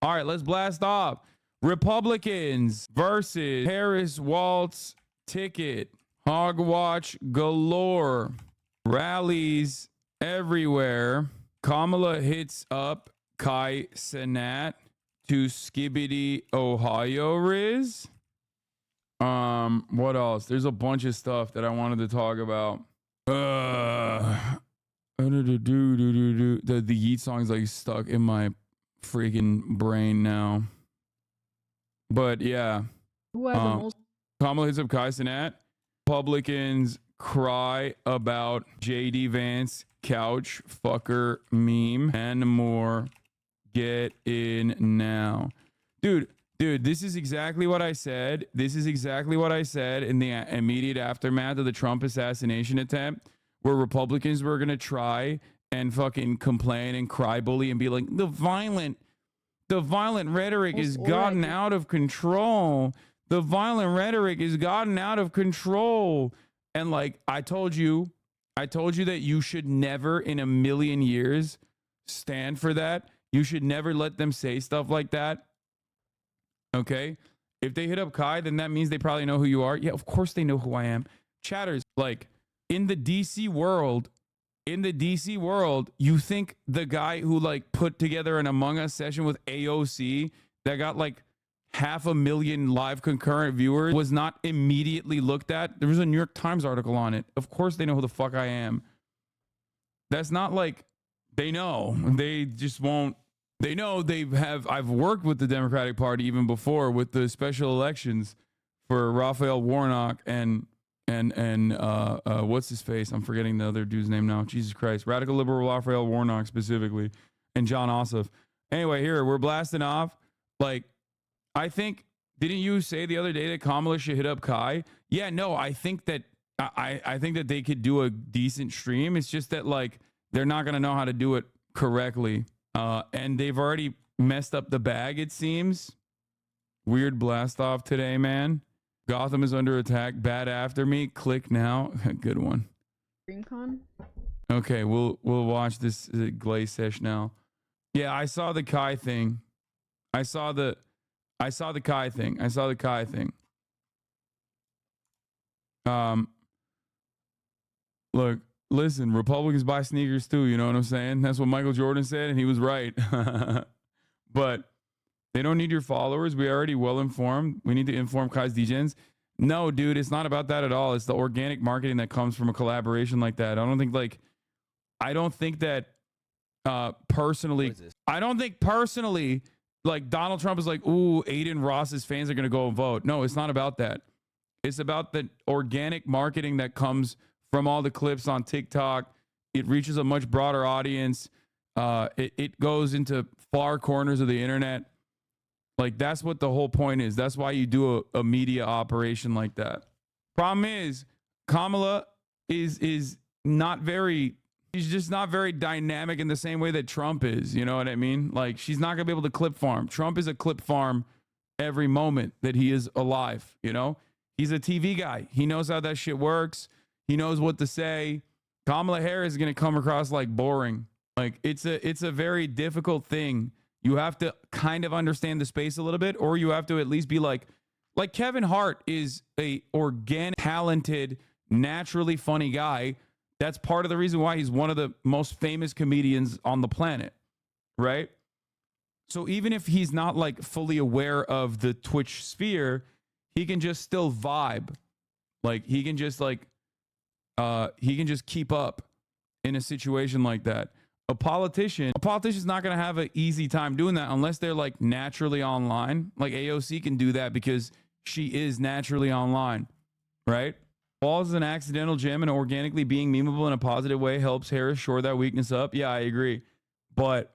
All right, let's blast off. Republicans versus Harris-Walz ticket. Hogwatch galore. Rallies everywhere. Kamala hits up Kai Cenat to Skibbity, Ohio Riz. What else? There's a bunch of stuff that I wanted to talk about. The Yeet song is like stuck in my freaking brain now. But yeah. Who has the most? Kamala hits up Kai Cenat. Republicans cry about JD Vance couch fucker meme and more. Get in now. Dude, this is exactly what I said. This is exactly what I said in the immediate aftermath of the Trump assassination attempt, where Republicans were going to try and fucking complain and cry bully and be like, the violent rhetoric has gotten out of control. The violent rhetoric has gotten out of control. And like, I told you that you should never in a million years stand for that. You should never let them say stuff like that. Okay? If they hit up Kai, then that means they probably know who you are. Yeah, of course they know who I am. Chatters, like in the DC world, you think the guy who like put together an Among Us session with AOC that got like 500,000 live concurrent viewers was not immediately looked at? There was a New York Times article on it. Of course they know who the fuck I am. That's not like they know. They just won't. They know I've worked with the Democratic Party even before with the special elections for Raphael Warnock and what's his face? I'm forgetting the other dude's name now. Jesus Christ. Radical liberal Raphael Warnock specifically, and John Ossoff. Anyway, here we're blasting off. Like, I think, didn't you say the other day that Kamala should hit up Kai? Yeah, no, I think that I think that they could do a decent stream. It's just that like they're not gonna know how to do it correctly. And they've already messed up the bag, it seems. Weird blast off today, man. Gotham is under attack. Bad after me. Click now. Good one. DreamCon? Okay, we'll watch this Glaze sesh now. Yeah, I saw the Kai thing. I saw the Kai thing. Look, listen, Republicans buy sneakers too, you know what I'm saying? That's what Michael Jordan said, and he was right. But they don't need your followers. We are already well informed. We need to inform Kai's degens. No, dude, it's not about that at all. It's the organic marketing that comes from a collaboration like that. I don't think that personally, like Donald Trump is like, ooh, Aiden Ross's fans are going to go and vote. No, it's not about that. It's about the organic marketing that comes from all the clips on TikTok. It reaches a much broader audience. It goes into far corners of the internet. Like, that's what the whole point is. That's why you do a media operation like that. Problem is, Kamala is not very, she's just not very dynamic in the same way that Trump is. You know what I mean? Like, she's not going to be able to clip farm. Trump is a clip farm every moment that he is alive, you know? He's a TV guy. He knows how that shit works. He knows what to say. Kamala Harris is going to come across like boring. Like, it's a very difficult thing. You have to kind of understand the space a little bit, or you have to at least be like Kevin Hart is a organic, talented, naturally funny guy. That's part of the reason why he's one of the most famous comedians on the planet, right? So even if he's not like fully aware of the Twitch sphere, he can just still vibe. Like he can just keep up in a situation like that. A politician's not going to have an easy time doing that unless they're like naturally online. Like AOC can do that because she is naturally online, right? Walz is an accidental gem, and organically being memeable in a positive way helps Harris shore that weakness up. Yeah, I agree. But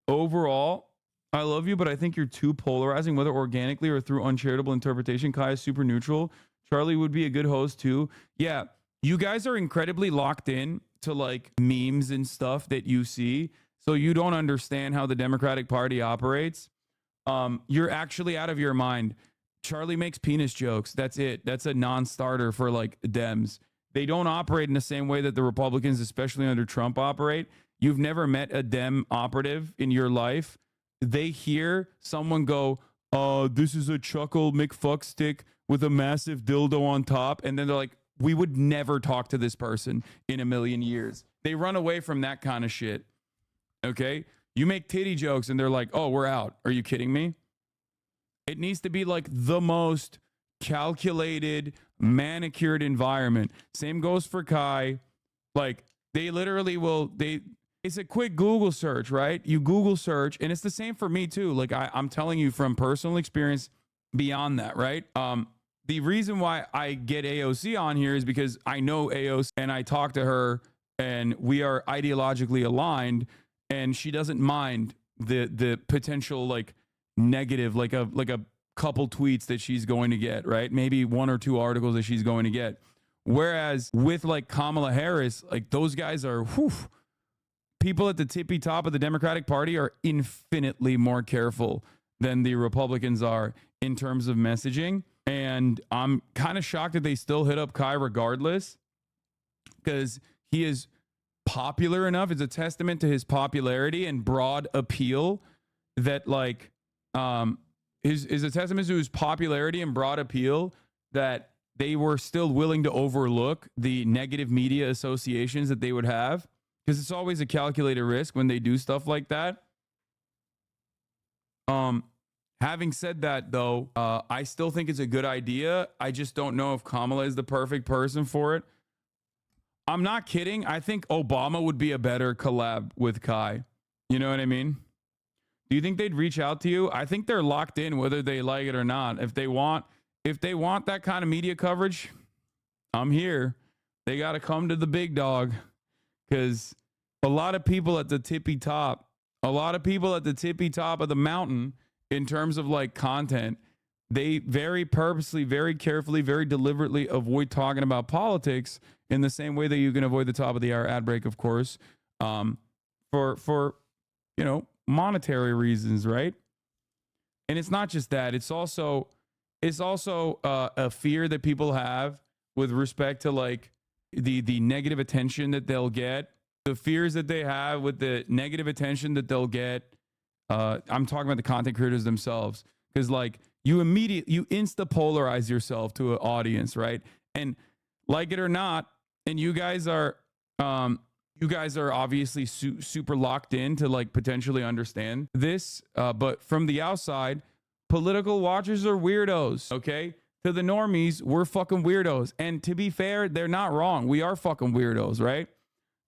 overall, I love you, but I think you're too polarizing, whether organically or through uncharitable interpretation. Kai is super neutral. Charlie would be a good host too. Yeah, you guys are incredibly locked in to like memes and stuff that you see, so you don't understand how the Democratic Party operates. You're actually out of your mind. Charlie makes penis jokes. That's it. That's a non-starter for like Dems. They don't operate in the same way that the Republicans, especially under Trump, operate. You've never met a Dem operative in your life. they hear someone go, this is a chuckle McFuckstick with a massive dildo on top. And then they're like, we would never talk to this person in a million years. They run away from that kind of shit. Okay. You make titty jokes and they're like, oh, we're out. Are you kidding me? It needs to be like the most calculated, manicured environment. Same goes for Kai. Like they literally will, it's a quick Google search, right? You Google search, and it's the same for me too. Like I'm telling you from personal experience beyond that, right? The reason why I get AOC on here is because I know AOC and I talk to her and we are ideologically aligned, and she doesn't mind the potential like negative, like a couple tweets that she's going to get, right? Maybe one or two articles that she's going to get. Whereas with like Kamala Harris, like those guys are, people at the tippy top of the Democratic Party are infinitely more careful than the Republicans are in terms of messaging. And I'm kind of shocked that they still hit up Kai regardless, because he is popular enough. It's a testament to his popularity and broad appeal that like is a testament to his popularity and broad appeal that they were still willing to overlook the negative media associations that they would have, because it's always a calculated risk when they do stuff like that. Having said that, though, I still think it's a good idea. I just don't know if Kamala is the perfect person for it. I'm not kidding. I think Obama would be a better collab with Kai. You know what I mean? Do you think they'd reach out to you? I think they're locked in whether they like it or not. If they want that kind of media coverage, I'm here. They got to come to the big dog, because a lot of people at the tippy top of the mountain, in terms of like content, they very purposely, very carefully, very deliberately avoid talking about politics in the same way that you can avoid the top of the hour ad break, of course, for monetary reasons, right? And it's not just that; it's also a fear that people have with respect to like the negative attention that they'll get, the fears that they have with the negative attention that they'll get. I'm talking about the content creators themselves, because like you insta polarize yourself to an audience, right? And like it or not, and you guys are obviously super locked in to like potentially understand this, but from the outside, political watchers are weirdos. Okay, to the normies, we're fucking weirdos, and to be fair, they're not wrong. We are fucking weirdos, right?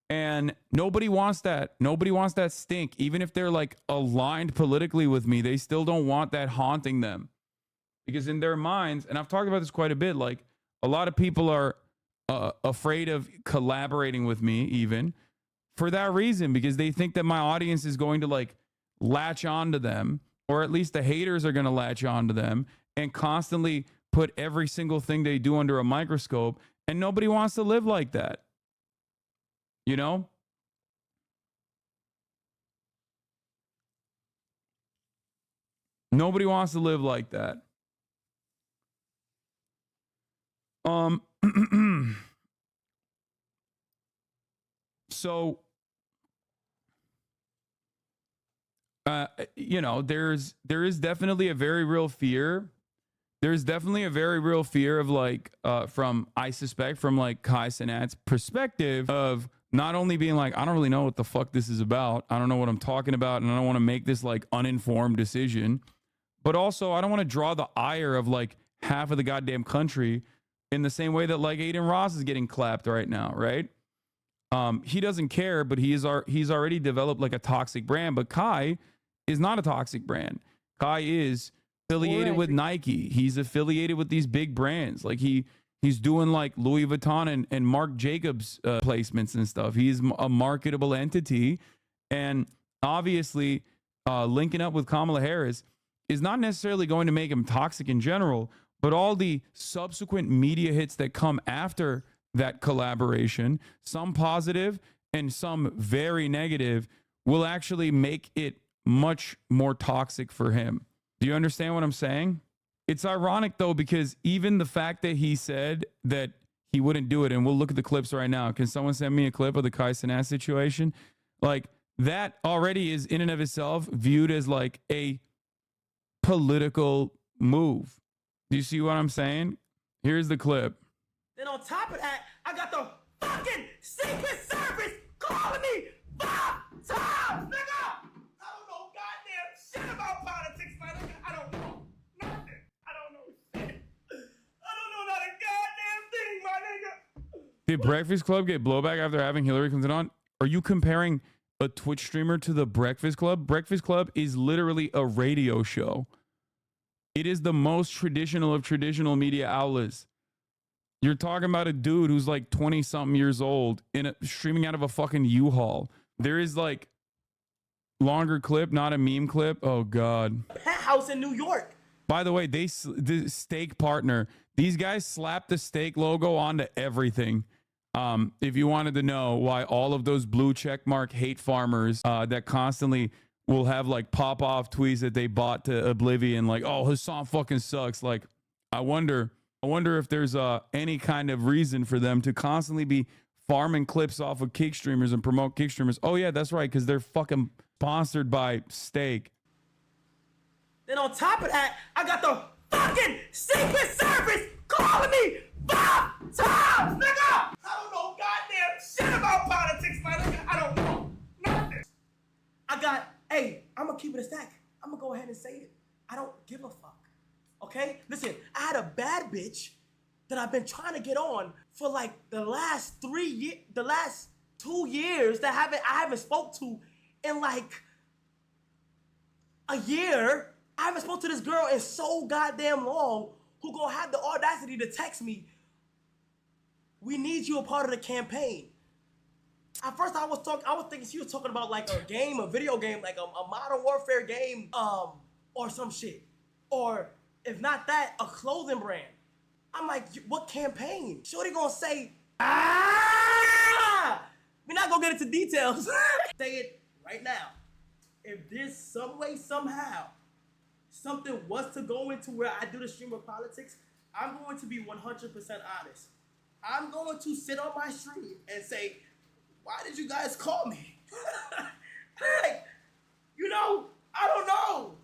And nobody wants that. Nobody wants that stink. Even if they're like aligned politically with me, they still don't want that haunting them. Because in their minds, and I've talked about this quite a bit, like a lot of people are afraid of collaborating with me even for that reason, because they think that my audience is going to like latch onto them, or at least the haters are going to latch onto them and constantly put every single thing they do under a microscope. And nobody wants to live like that. You know? Nobody wants to live like that. So, there is definitely a very real fear. There's definitely a very real fear of like, I suspect from like Kai Cenat's perspective of not only being like, I don't really know what the fuck this is about. I don't know what I'm talking about. And I don't want to make this like uninformed decision, but also I don't want to draw the ire of like half of the goddamn country in the same way that like Aiden Ross is getting clapped right now. Right. He doesn't care, but he's already developed like a toxic brand, but Kai is not a toxic brand. Kai is affiliated with Nike. He's affiliated with these big brands. Like he's doing like Louis Vuitton and Marc Jacobs placements and stuff. He's a marketable entity. And obviously linking up with Kamala Harris is not necessarily going to make him toxic in general, but all the subsequent media hits that come after that collaboration, some positive and some very negative, will actually make it much more toxic for him. Do you understand what I'm saying? It's ironic though, because even the fact that he said that he wouldn't do it, and we'll look at the clips right now. Can someone send me a clip of the Kai Cenat situation? Like that already is in and of itself viewed as like a political move. Do you see what I'm saying? Here's the clip. Then on top of that, I got the fucking Secret Service calling me 5 times, nigga! I don't know goddamn shit about politics, my nigga. I don't know nothing. I don't know shit. I don't know not a goddamn thing, my nigga. Did Breakfast Club get blowback after having Hillary Clinton on? Are you comparing a Twitch streamer to the Breakfast Club? Breakfast Club is literally a radio show. It is the most traditional of traditional media outlets. You're talking about a dude who's like 20 something years old streaming out of a fucking U-Haul. There is like longer clip, not a meme clip. Oh God. Penthouse in New York. By the way, the steak partner, these guys slapped the steak logo onto everything. If you wanted to know why all of those blue checkmark hate farmers that constantly will have like pop off tweets that they bought to oblivion, like, oh, Hassan fucking sucks. Like, I wonder if there's any kind of reason for them to constantly be farming clips off of kick streamers and promote kick streamers. Oh yeah, that's right, because they're fucking sponsored by steak. Then on top of that, I got the fucking Secret Service calling me 5 times, nigga! I don't know goddamn shit about politics, my nigga. I don't know nothing. Hey, I'm gonna keep it a stack. I'm gonna go ahead and say it. I don't give a fuck. Okay? Listen, I had a bad bitch that I've been trying to get on for like the last 2 years that I haven't spoke to in like a year. I haven't spoke to this girl in so goddamn long, who gonna have the audacity to text me, we need you a part of the campaign. At first I was thinking she was talking about like a video game, like a Modern Warfare game, or some shit. Or if not that, a clothing brand. I'm like, what campaign? Shorty gonna say, ah! We're not gonna get into details. Say it right now. If this some way, somehow, something was to go into where I do the stream of politics, I'm going to be 100% honest. I'm going to sit on my stream and say, why did you guys call me? Like, I don't know.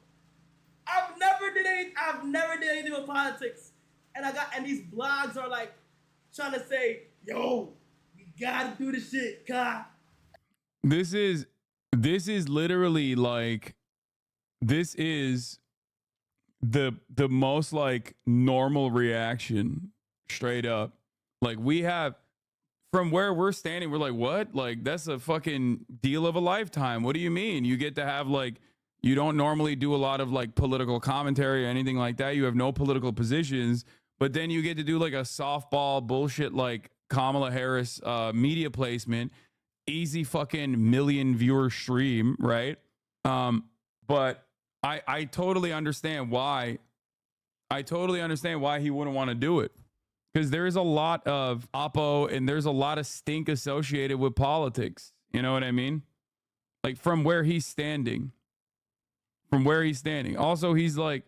I've never did anything with politics. And these blogs are like trying to say, yo, we gotta do this shit, Kai. This is literally like, this is the most like normal reaction, straight up. Like, we have, from where we're standing, we're like, what? Like, that's a fucking deal of a lifetime. What do you mean? You get to have like, you don't normally do a lot of like political commentary or anything like that. You have no political positions, but then you get to do like a softball bullshit like Kamala Harris media placement, easy fucking million viewer stream, right? But I totally understand why. I totally understand why he wouldn't want to do it. Because there is a lot of oppo and there's a lot of stink associated with politics. You know what I mean? Like, from where he's standing. Also, he's like,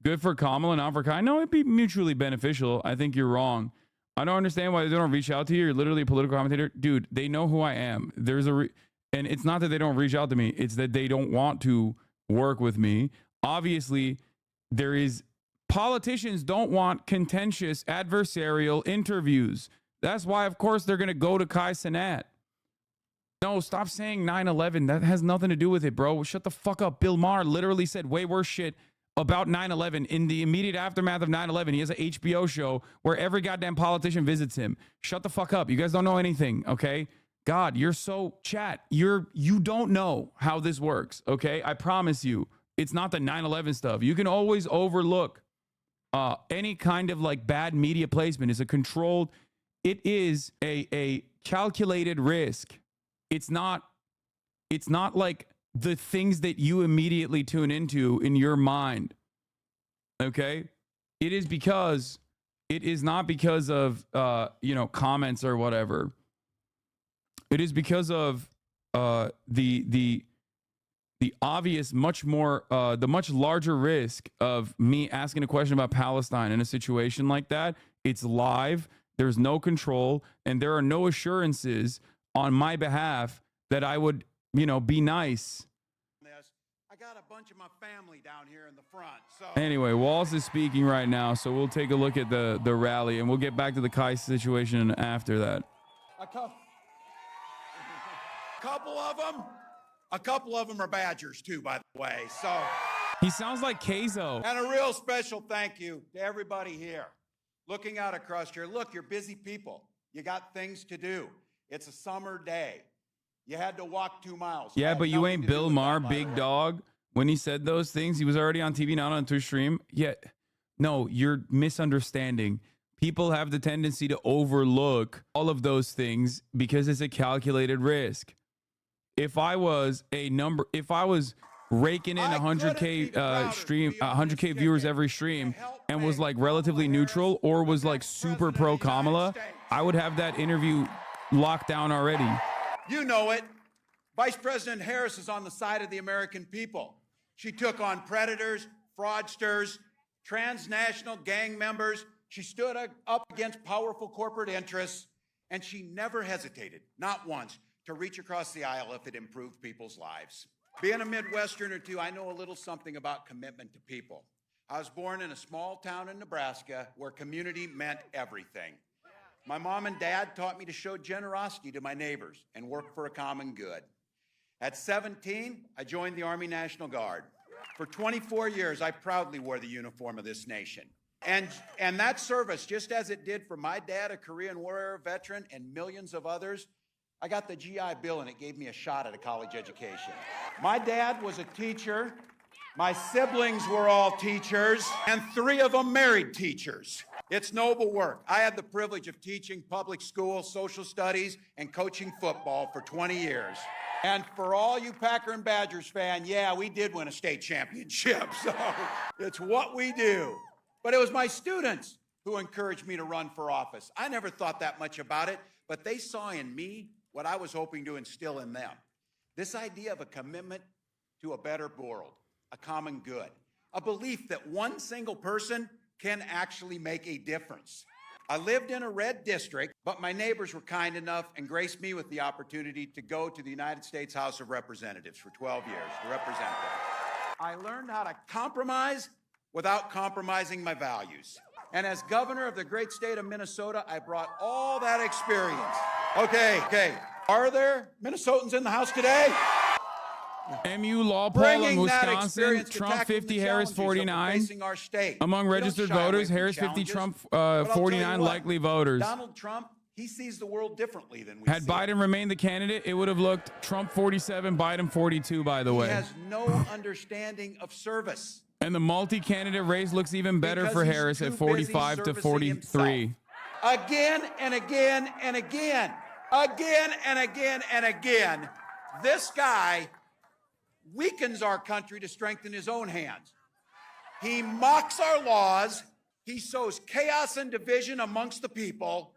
good for Kamala, not for Kai. No, it'd be mutually beneficial. I think you're wrong. I don't understand why they don't reach out to you. You're literally a political commentator. Dude, they know who I am. And it's not that they don't reach out to me. It's that they don't want to work with me. Obviously, politicians don't want contentious adversarial interviews. That's why, of course, they're going to go to Kai Cenat. No, stop saying 9/11. That has nothing to do with it, bro. Shut the fuck up. Bill Maher literally said way worse shit about 9/11 in the immediate aftermath of 9/11. He has an HBO show where every goddamn politician visits him. Shut the fuck up. You guys don't know anything, okay? God, you're so chat. You don't know how this works, okay? I promise you. It's not the 9/11 stuff. You can always overlook any kind of like bad media placement. Is a controlled, it is a calculated risk. It's not like the things that you immediately tune into in your mind. Okay? It is not because of comments or whatever. It is because of the obvious, much more, the much larger risk of me asking a question about Palestine in a situation like that. It's live. There's no control, and there are no assurances on my behalf that I would, you know, be nice. I got a bunch of my family down here in the front. So Anyway, Walz is speaking right now, so we'll take a look at the rally, and we'll get back to the Kai situation after that. a couple of them are Badgers too, by the way. So, He sounds like Keizo. and a real special thank you to everybody here. Looking out across here, look, you're busy people. You got things to do. It's a summer day. You had to walk 2 miles. Yeah, Had but you nothing ain't to do Bill with Maher, that, by the big way. dog. When he said those things, he was already on TV, not on Twitch stream. Yet, no, you're misunderstanding. People have the tendency to overlook all of those things because it's a calculated risk. If I was raking in I couldn't be 100K prouder stream, to be on this 100K viewers ticket every to stream, help and was make like relatively Kamala neutral, Harris or was the like next super president pro of the United Kamala, States. I would have that interview locked down already. You know it. Vice President Harris is on the side of the American people. She took on predators, fraudsters, transnational gang members. She stood up against powerful corporate interests, and she never hesitated, not once, to reach across the aisle if it improved people's lives. Being a Midwesterner too, I know a little something about commitment to people. I was born in a small town in Nebraska where community meant everything. My mom and dad taught me to show generosity to my neighbors and work for a common good. At 17, I joined the Army National Guard. For 24 years, I proudly wore the uniform of this nation. And that service, just as it did for my dad, a Korean War veteran, and millions of others, I got the GI Bill and it gave me a shot at a college education. My dad was a teacher. My siblings were all teachers, and 3 of them married teachers. It's noble work. I had the privilege of teaching public school, social studies, and coaching football for 20 years. And for all you Packer and Badgers fan, yeah, we did win a state championship, so it's what we do. But it was my students who encouraged me to run for office. I never thought that much about it, but they saw in me what I was hoping to instill in them. This idea of a commitment to a better world, a common good, a belief that one single person can actually make a difference. I lived in a red district, but my neighbors were kind enough and graced me with the opportunity to go to the United States House of Representatives for 12 years to represent them. I learned how to compromise without compromising my values. And as governor of the great state of Minnesota, I brought all that experience. Okay. Are there Minnesotans in the House today? MU law poll in Bringing that Wisconsin, experience to Trump tackling 50, the Harris challenges of 49. facing our state. Among We don't registered shy away voters, from Harris 50, challenges. Trump But I'll tell you 49 what, likely voters. Donald Trump, he sees the world differently than we Had see. Biden remained the candidate, it would have looked Trump 47, Biden 42, by the He way. has no understanding of service. And the multi-candidate race looks even better Because for he's Harris too at busy 45 to servicing 43. himself. Again and again and again. Again and again and again. This guy weakens our country to strengthen his own hands. He mocks our laws. He sows chaos and division amongst the people.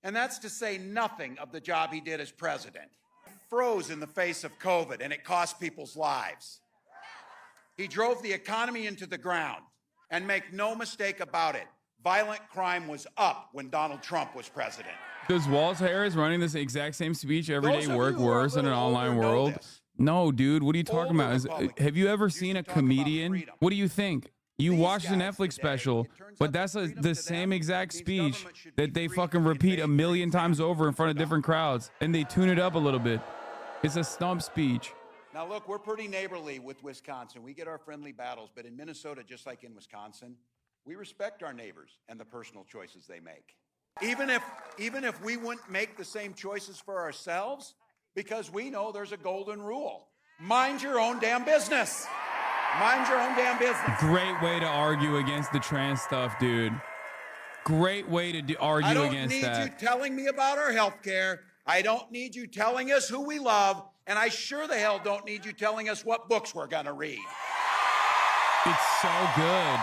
And that's to say nothing of the job he did as president. Froze in the face of COVID, and it cost people's lives. He drove the economy into the ground. And make no mistake about it, violent crime was up when Donald Trump was president. Does Walz Harris running this exact same speech every Those day of work you who are a worse in an little older online know world? this. No, dude. What are you talking Older about? Republicans Have you ever used seen to a talk about comedian? freedom. What do you think? You These watch the guys Netflix today, special, it turns but out that's that freedom the to same them exact means speech government should that be they free fucking to repeat invade a their million times example over in front of freedom. different crowds, and they tune it up a little bit. It's a stump speech. Now, look, we're pretty neighborly with Wisconsin. We get our friendly battles, but in Minnesota, just like in Wisconsin, we respect our neighbors and the personal choices they make. Even if we wouldn't make the same choices for ourselves, because we know there's a golden rule. Mind your own damn business. Mind your own damn business. Great way to argue against the trans stuff, dude. Great way to I argue don't against need that. you telling me about our health care. I don't need you telling us who we love. And I sure the hell don't need you telling us what books we're going to read. It's so good.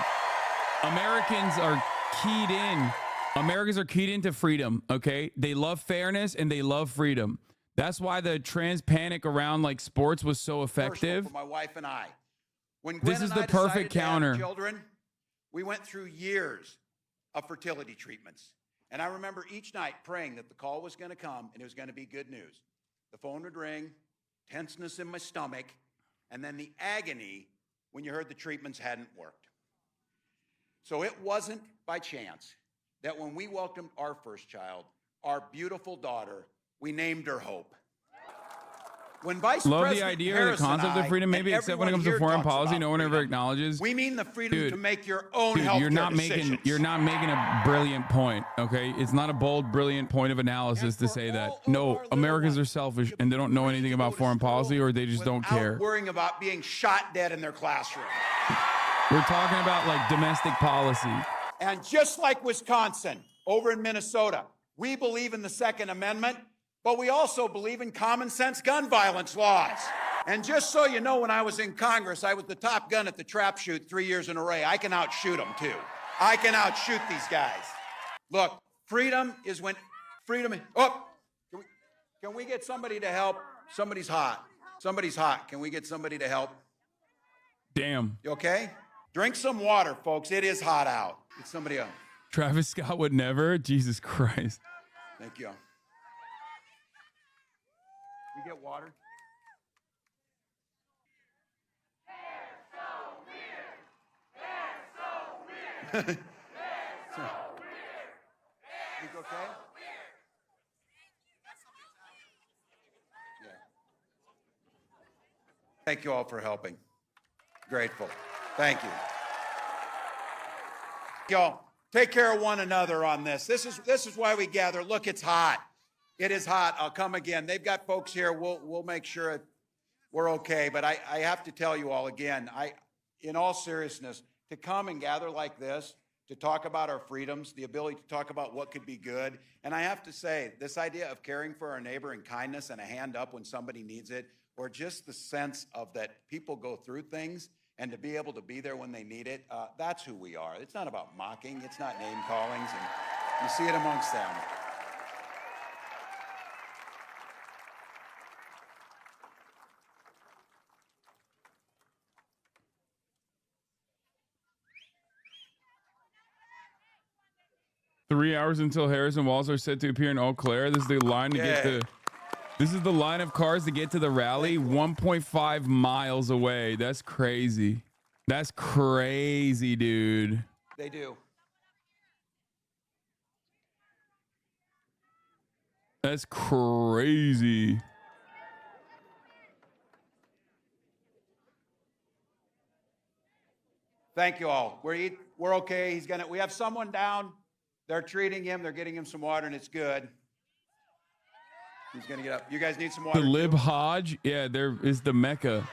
Americans are keyed in. Americans are keyed into freedom, okay? They love fairness and they love freedom. That's why the trans panic around like sports was so effective. Personal for my wife and I. When This Gwen is and the I decided perfect to have counter. children, we went through years of fertility treatments. And I remember each night praying that the call was going to come and it was going to be good news. the phone would ring, tenseness in my stomach, and then the agony when you heard the treatments hadn't worked. So it wasn't by chance that when we welcomed our first child, our beautiful daughter, we named her Hope. When Vice Love President the idea or Harris the concept and of freedom, I, maybe, and except when it everyone comes to here foreign talks policy, about no one ever freedom, acknowledges. we mean the freedom Dude, to make your own Dude, health you're not decisions. making a brilliant point, okay? It's not a bold, brilliant point of analysis to say that no, Americans are selfish and they don't know anything about foreign policy, or they just don't care. Worrying about being shot dead in their classroom. We're talking about like domestic policy. And just like Wisconsin, over in Minnesota, we believe in the Second Amendment, but we also believe in common sense gun violence laws. And just so you know, when I was in Congress, I was the top gun at the trap shoot 3 years in a row. I can outshoot them too. I can outshoot these guys. Look, freedom is when freedom. Oh, can we get somebody to help? Somebody's hot. Somebody's hot. Can we get somebody to help? Damn. You okay? Drink some water, folks. It is hot out. Get somebody else. Travis Scott would never. Jesus Christ. Thank you. We get water. They're so weird. They're so weird. You okay? Yeah. Thank you all for helping. Grateful. Thank you. Y'all, take care of one another on this. This is why we gather. Look, it's hot. It is hot. I'll come again. They've got folks here. We'll make sure we're okay. But I have to tell you all again, in all seriousness, to come and gather like this, to talk about our freedoms, the ability to talk about what could be good. And I have to say, this idea of caring for our neighbor and kindness and a hand up when somebody needs it, or just the sense of that people go through things and to be able to be there when they need it, that's who we are. It's not about mocking. It's not name callings. And you see it amongst them. Three hours until Harris and Walz are set to appear in Eau Claire. This is the line to get to. This is the line of cars to get to the rally, 1.5 miles away. That's crazy. That's crazy, dude. They do. That's crazy. Thank you all. We're okay. We have someone down. They're treating him. They're getting him some water, and it's good. He's going to get up. You guys need some water? The Lib too? Hodge? Yeah, there is the Mecca.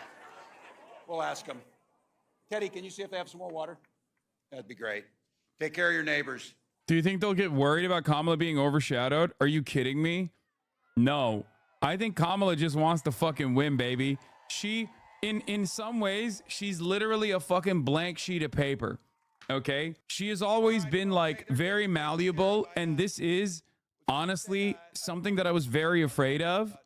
We'll ask them. Teddy, can you see if they have some more water? That'd be great. Take care of your neighbors. Do you think they'll get worried about Kamala being overshadowed? Are you kidding me? No. I think Kamala just wants to fucking win, baby. She, in some ways, she's literally a fucking blank sheet of paper. Okay? She has always been like very malleable, and this is honestly something that I was very afraid of.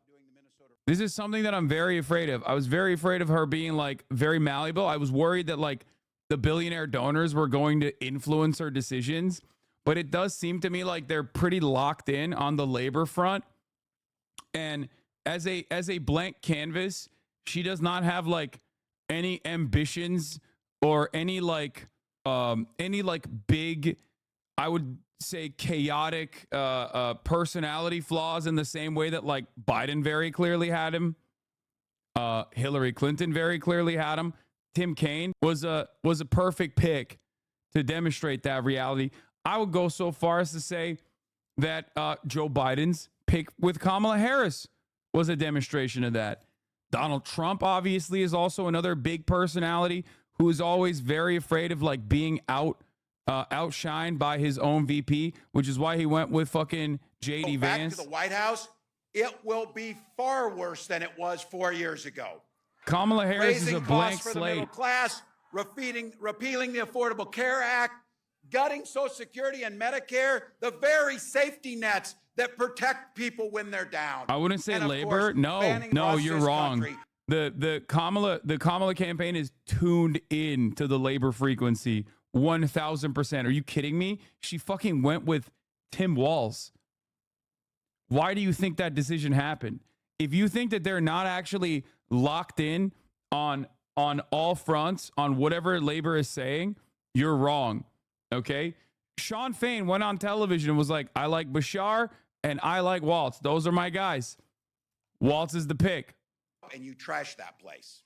This is something that I'm very afraid of. I was very afraid of her being like very malleable. I was worried that like the billionaire donors were going to influence her decisions, but it does seem to me like they're pretty locked in on the labor front. And as a blank canvas, she does not have like any ambitions or any big, I would say, chaotic personality flaws in the same way that like Biden very clearly had him. Hillary Clinton very clearly had him. Tim Kaine was a perfect pick to demonstrate that reality. I would go so far as to say that Joe Biden's pick with Kamala Harris was a demonstration of that. Donald Trump obviously is also another big personality who is always very afraid of like being outshined by his own VP, which is why he went with fucking JD Vance. Back to the White House, it will be far worse than it was 4 years ago. Kamala Harris is a blank for the slate. middle class, repealing the Affordable Care Act, gutting Social Security and Medicare, the very safety nets that protect people when they're down. I wouldn't say And of labor. course, No, banning you're Russia's wrong. country. The Kamala campaign is tuned in to the labor frequency 1,000%. Are you kidding me? She fucking went with Tim Walz. Why do you think that decision happened? if you think that they're not actually locked in on all fronts on whatever labor is saying, you're wrong. Okay? Sean Fain went on television and was like, I like Bashar and I like Walz. Those are my guys. Walz is the pick. And you trash that place.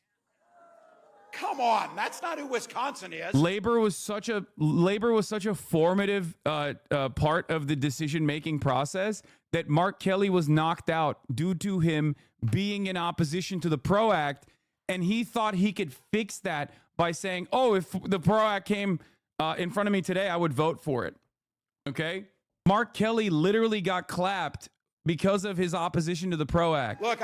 Come on, that's not who Wisconsin is. Labor was such a formative part of the decision-making process that Mark Kelly was knocked out due to him being in opposition to the PRO Act, and he thought he could fix that by saying, oh, if the PRO Act came in front of me today, I would vote for it. Okay? Mark Kelly literally got clapped because of his opposition to the PRO Act. Look,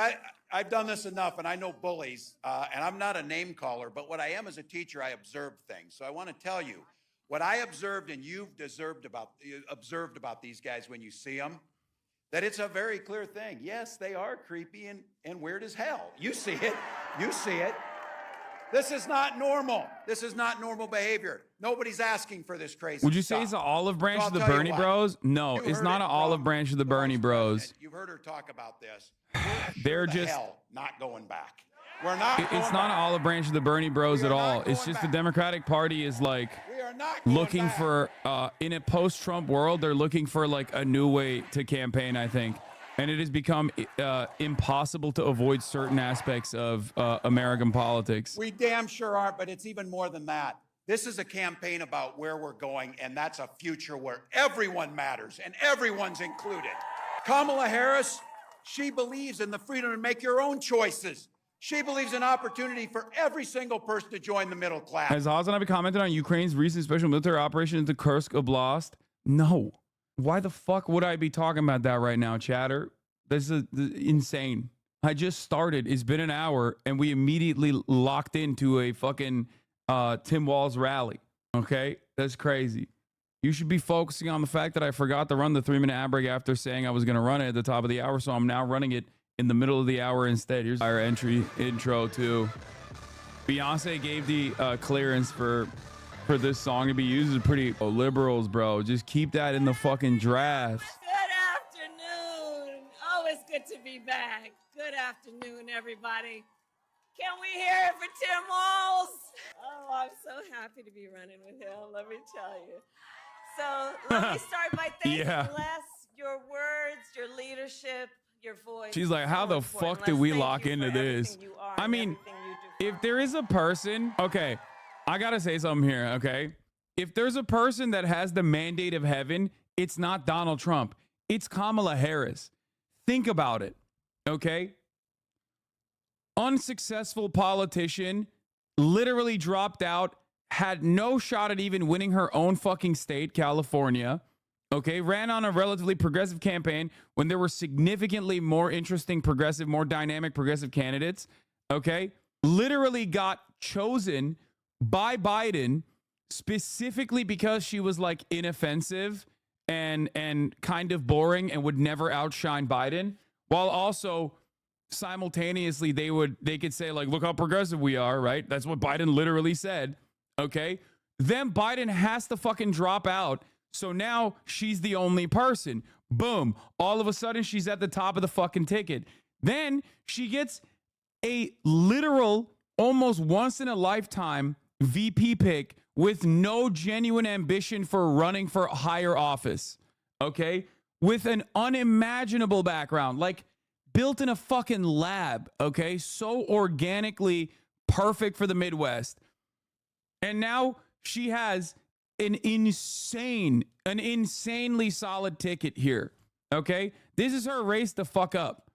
I've done this enough, and I know bullies, and I'm not a name caller, but what I am as a teacher, I observe things. So I want to tell you what I observed, and you've observed about these guys when you see them, that it's a very clear thing. Yes, they are creepy and weird as hell. You see it. You see it. This is not normal. This is not normal behavior. Nobody's asking for this crazy Would you stuff. say it's an olive branch So of the I'll tell you Bernie what. Bros? No, You it's heard not it an olive from branch of the Bernie Vice Bros. President. You've heard her talk about this. They're The just... hell not going back. We're not going It's not an back. olive branch of the Bernie Bros We at are not all. It's going just the back. Democratic Party is like We are not going looking back. for, in a post-Trump world, they're looking for like a new way to campaign, I think. And it has become impossible to avoid certain aspects of American politics. We damn sure aren't, but it's even more than that. This is a campaign about where we're going, and that's a future where everyone matters and everyone's included. Kamala Harris, she believes in the freedom to make your own choices. She believes in opportunity for every single person to join the middle class. Has Hasanabi commented on Ukraine's recent special military operation into Kursk Oblast? No. Why the fuck would I be talking about that right now, chatter? This is insane. I just started. It's been an hour, and we immediately locked into a fucking Tim Walz rally. Okay? That's crazy. You should be focusing on the fact that I forgot to run the 3-minute ad break after saying I was going to run it at the top of the hour, so I'm now running it in the middle of the hour instead. Here's our intro to Beyonce gave the clearance for this song to be used. As pretty liberals, bro. Just keep that in the fucking drafts. Good afternoon. Always good to be back. Good afternoon, everybody. Can we hear it for Tim Walz? Oh, I'm so happy to be running with him, let me tell you. So let me start by thanking Yeah. Les, your words, your leadership, your voice. She's like, how So the important. fuck did Les, we thank lock you into for this? everything you are I and mean, everything you do for if there is a person, okay, I gotta say something here, okay? If there's a person that has the mandate of heaven, it's not Donald Trump. It's Kamala Harris. Think about it, okay? Unsuccessful politician, literally dropped out, had no shot at even winning her own fucking state, California, okay? Ran on a relatively progressive campaign when there were significantly more interesting progressive, more dynamic progressive candidates, okay? Literally got chosen by Biden specifically because she was like inoffensive and kind of boring and would never outshine Biden, while also simultaneously they could say like, look how progressive we are, right? That's what Biden literally said. Okay. Then Biden has to fucking drop out. So now she's the only person. Boom. All of a sudden she's at the top of the fucking ticket. Then she gets a literal, almost once in a lifetime VP pick with no genuine ambition for running for higher office. Okay. With an unimaginable background, like built in a fucking lab. Okay. So organically perfect for the Midwest. And now she has an insanely solid ticket here. Okay. This is her race to fuck up.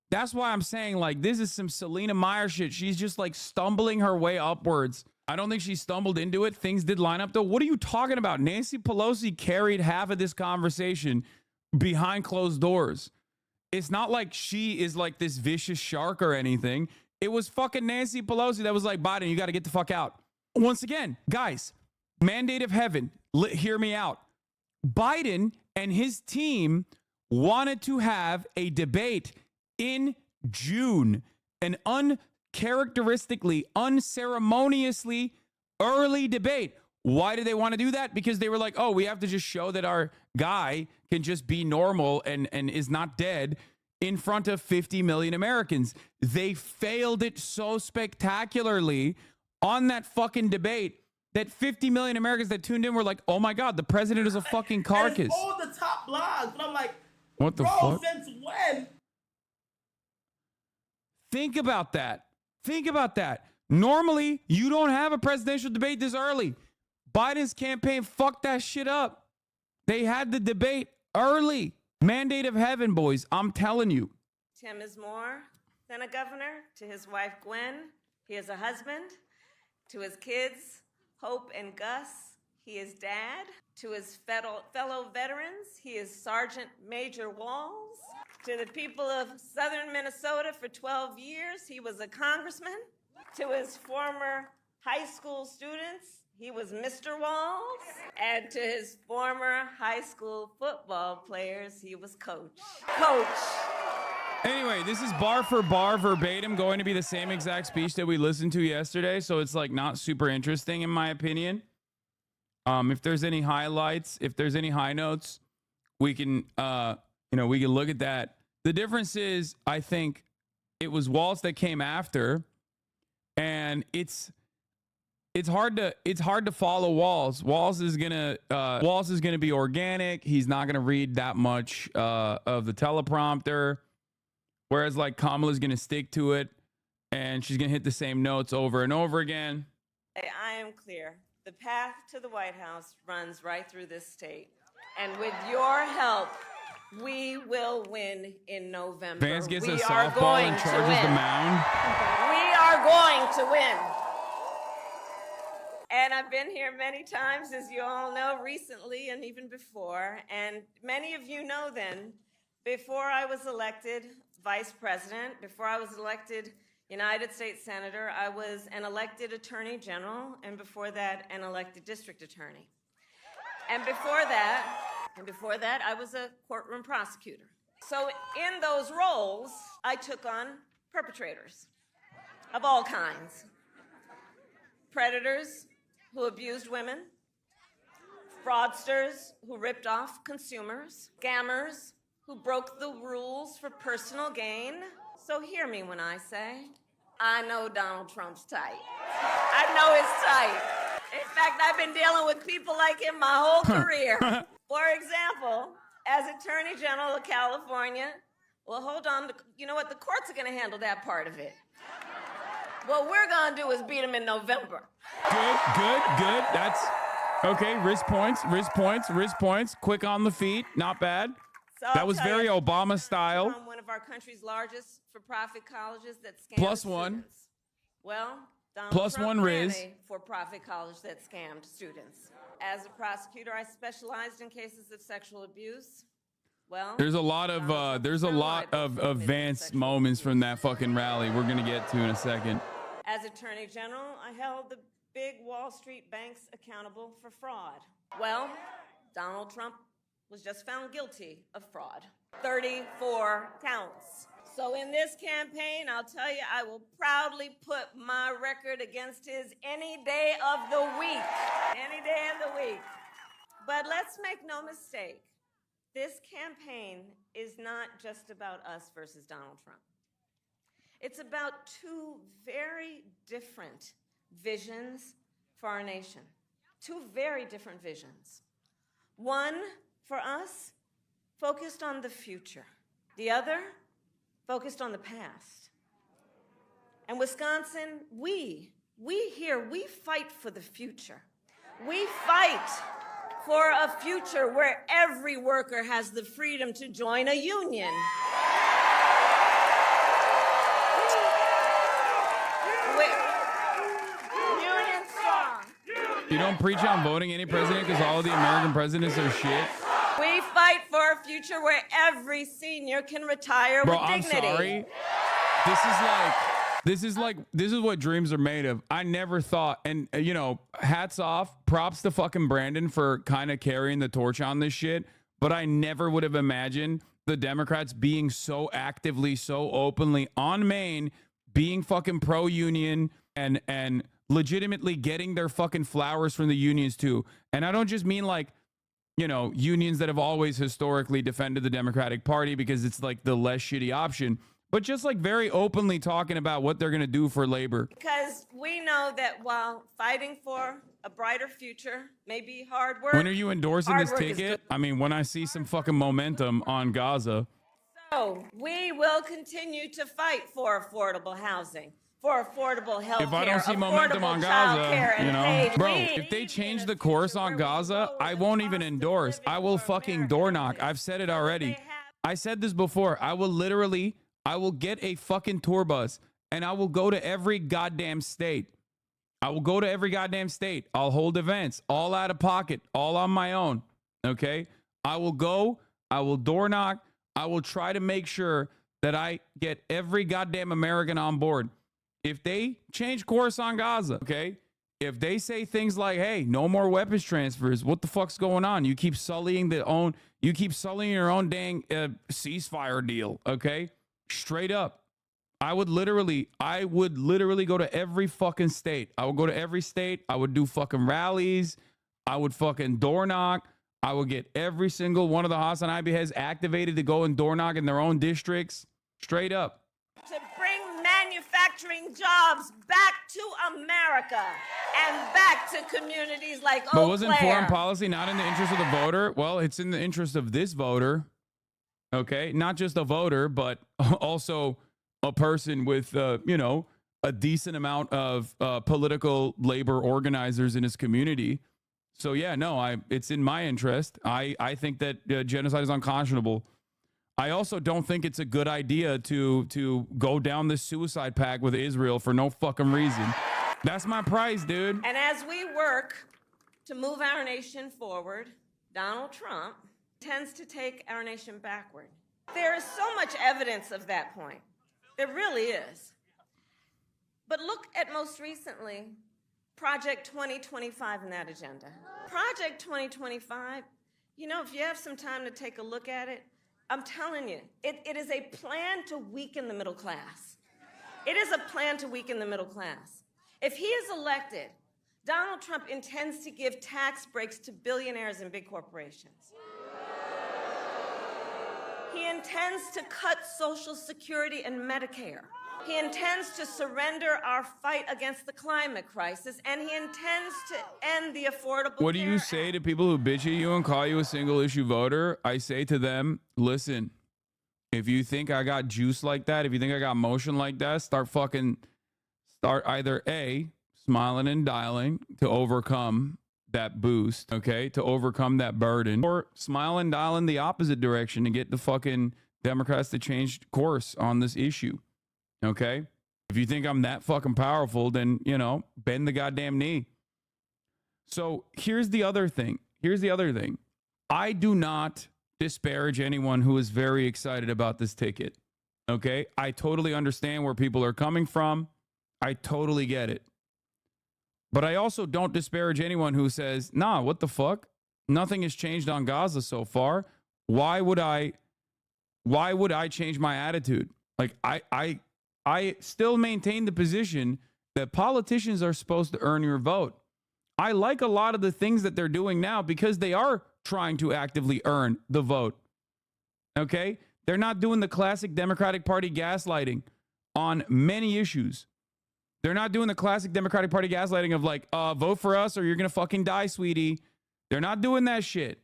That's why I'm saying like, this is some Selena Meyer shit. She's just like stumbling her way upwards. I don't think she stumbled into it. Things did line up though. What are you talking about? Nancy Pelosi carried half of this conversation behind closed doors. It's not like she is like this vicious shark or anything. It was fucking Nancy Pelosi that was like, Biden, you got to get the fuck out. Once again, guys, mandate of heaven, hear me out. Biden and his team wanted to have a debate in June, an uncharacteristically, unceremoniously early debate. Why did they want to do that? Because they were like, oh, we have to just show that our guy can just be normal and is not dead in front of 50 million Americans. They failed it so spectacularly on that fucking debate that 50 million Americans that tuned in were like, oh my God, the president is a fucking And carcass. it's all the top blogs. And I'm like, What the bro, fuck? since when? Think about that. Think about that. Normally, you don't have a presidential debate this early. Biden's campaign fucked that shit up. They had the debate early. Mandate of heaven, boys. I'm telling you. Tim is more than a governor. To his wife, Gwen, he is a husband. To his kids, Hope and Gus, he is dad. To his fellow veterans, he is Sergeant Major Walz. To the people of southern Minnesota for 12 years, he was a congressman. To his former high school students, he was Mr. Walz. And to his former high school football players, he was coach. Coach. Anyway, this is bar for bar verbatim going to be the same exact speech that we listened to yesterday. So it's like not super interesting in my opinion. If there's any highlights, if there's any high notes, we can, we can look at that. The difference is, I think it was Walz that came after, and it's hard to follow Walz. Walz is gonna be organic. He's not gonna read that much of the teleprompter. Whereas like Kamala's gonna stick to it, and she's gonna hit the same notes over and over again. I am clear. The path to the White House runs right through this state. And with your help, we will win in November. Vance gets we a are softball going and to charges win. the mound. We are going to win. And I've been here many times, as you all know, recently and even before. And many of you know then, before I was elected vice president, before I was elected United States Senator, I was an elected Attorney General, and before that, an elected District Attorney. And before that, I was a courtroom prosecutor. So in those roles, I took on perpetrators of all kinds. Predators who abused women, fraudsters who ripped off consumers, scammers who broke the rules for personal gain. So hear me when I say, I know Donald Trump's type. I know his type. In fact, I've been dealing with people like him my whole career. For example, as Attorney General of California, well, hold on, you know what? The courts are going to handle that part of it. What we're going to do is beat him in November. Good. That's okay. Wrist points. Quick on the feet. Not bad. So That I'll was tell very you, Obama style. I'm one of our country's largest for-profit colleges that scam Plus one. students. Well, Donald Plus Trump one ran Riz. a for-profit college that scammed students. As a prosecutor, I specialized in cases of sexual abuse. Well, There's a lot of Vance sexual moments abuse. from that fucking rally we're gonna get to in a second. As Attorney General, I held the big Wall Street banks accountable for fraud. Well, Donald Trump was just found guilty of fraud. 34 counts. So in this campaign, I'll tell you, I will proudly put my record against his any day of the week. Any day of the week. But let's make no mistake. This campaign is not just about us versus Donald Trump. It's about two very different visions for our nation. Two very different visions. One, for us, focused on the future. The other, focused on the past. And Wisconsin, we fight for the future. We fight for a future where every worker has the freedom to join a union. Union strong. You don't preach on voting any president because all of the American presidents are shit. We fight for a future where every senior can retire Bro, with I'm dignity. sorry. This is what dreams are made of. I never thought, and hats off, props to fucking Brandon for kind of carrying the torch on this shit. But I never would have imagined the Democrats being so actively, so openly on Maine, being fucking pro-union and legitimately getting their fucking flowers from the unions too. And I don't just mean like you know, unions that have always historically defended the Democratic Party because it's like the less shitty option, but just like very openly talking about what they're going to do for labor. Because we know that while fighting for a brighter future may be hard work. When are you endorsing hard this work is ticket? good. I mean, when I see some fucking momentum on Gaza. So we will continue to fight for affordable housing, for affordable health care, If I don't see momentum on Gaza, you know, bro, if they change the course on Gaza, I won't even endorse. I will fucking door knock. I've said it already. I said this before. I will get a fucking tour bus and I will go to every goddamn state. I will go to every goddamn state. I'll hold events, all out of pocket, all on my own. Okay? I will go, I will door knock, I will try to make sure that I get every goddamn American on board. If they change course on Gaza, okay? If they say things like, hey, no more weapons transfers, what the fuck's going on? You keep sullying your own dang ceasefire deal, okay? Straight up. I would literally go to every fucking state. I would go to every state. I would do fucking rallies. I would fucking door knock. I would get every single one of the Hasanabi heads activated to go and door knock in their own districts. Straight up. To bring manufacturing jobs back to America and back to communities like Eau Claire. But wasn't foreign policy not in the interest of the voter? Well, it's in the interest of this voter. Okay? Not just a voter, but also a person with, you know, a decent amount of political labor organizers in his community. So yeah, no, it's in my interest. I think that genocide is unconscionable. I also don't think it's a good idea to go down this suicide pact with Israel for no fucking reason. That's my price, dude. And as we work to move our nation forward, Donald Trump tends to take our nation backward. There is so much evidence of that point. There really is. But look at most recently, Project 2025 in that agenda. Project 2025, you know, if you have some time to take a look at it, I'm telling you, it is a plan to weaken the middle class. It is a plan to weaken the middle class. If he is elected, Donald Trump intends to give tax breaks to billionaires and big corporations. He intends to cut Social Security and Medicare. He intends to surrender our fight against the climate crisis, and he intends to end the Affordable What do Care you say Act. to people who bitch at you and call you a single issue voter? I say to them, listen, if you think I got juice like that, if you think I got motion like that, start either A, smiling and dialing to overcome that boost, okay, to overcome that burden, or smile and dial in the opposite direction and get the fucking Democrats to change course on this issue, okay? If you think I'm that fucking powerful, then, you know, bend the goddamn knee. So here's the other thing. I do not disparage anyone who is very excited about this ticket, okay? I totally understand where people are coming from. I totally get it. But I also don't disparage anyone who says, nah, what the fuck? Nothing has changed on Gaza so far. Why would I change my attitude? Like, I still maintain the position that politicians are supposed to earn your vote. I like a lot of the things that they're doing now because they are trying to actively earn the vote. Okay? They're not doing the classic Democratic Party gaslighting on many issues. They're not doing the classic Democratic Party gaslighting of like, vote for us or you're going to fucking die, sweetie. They're not doing that shit.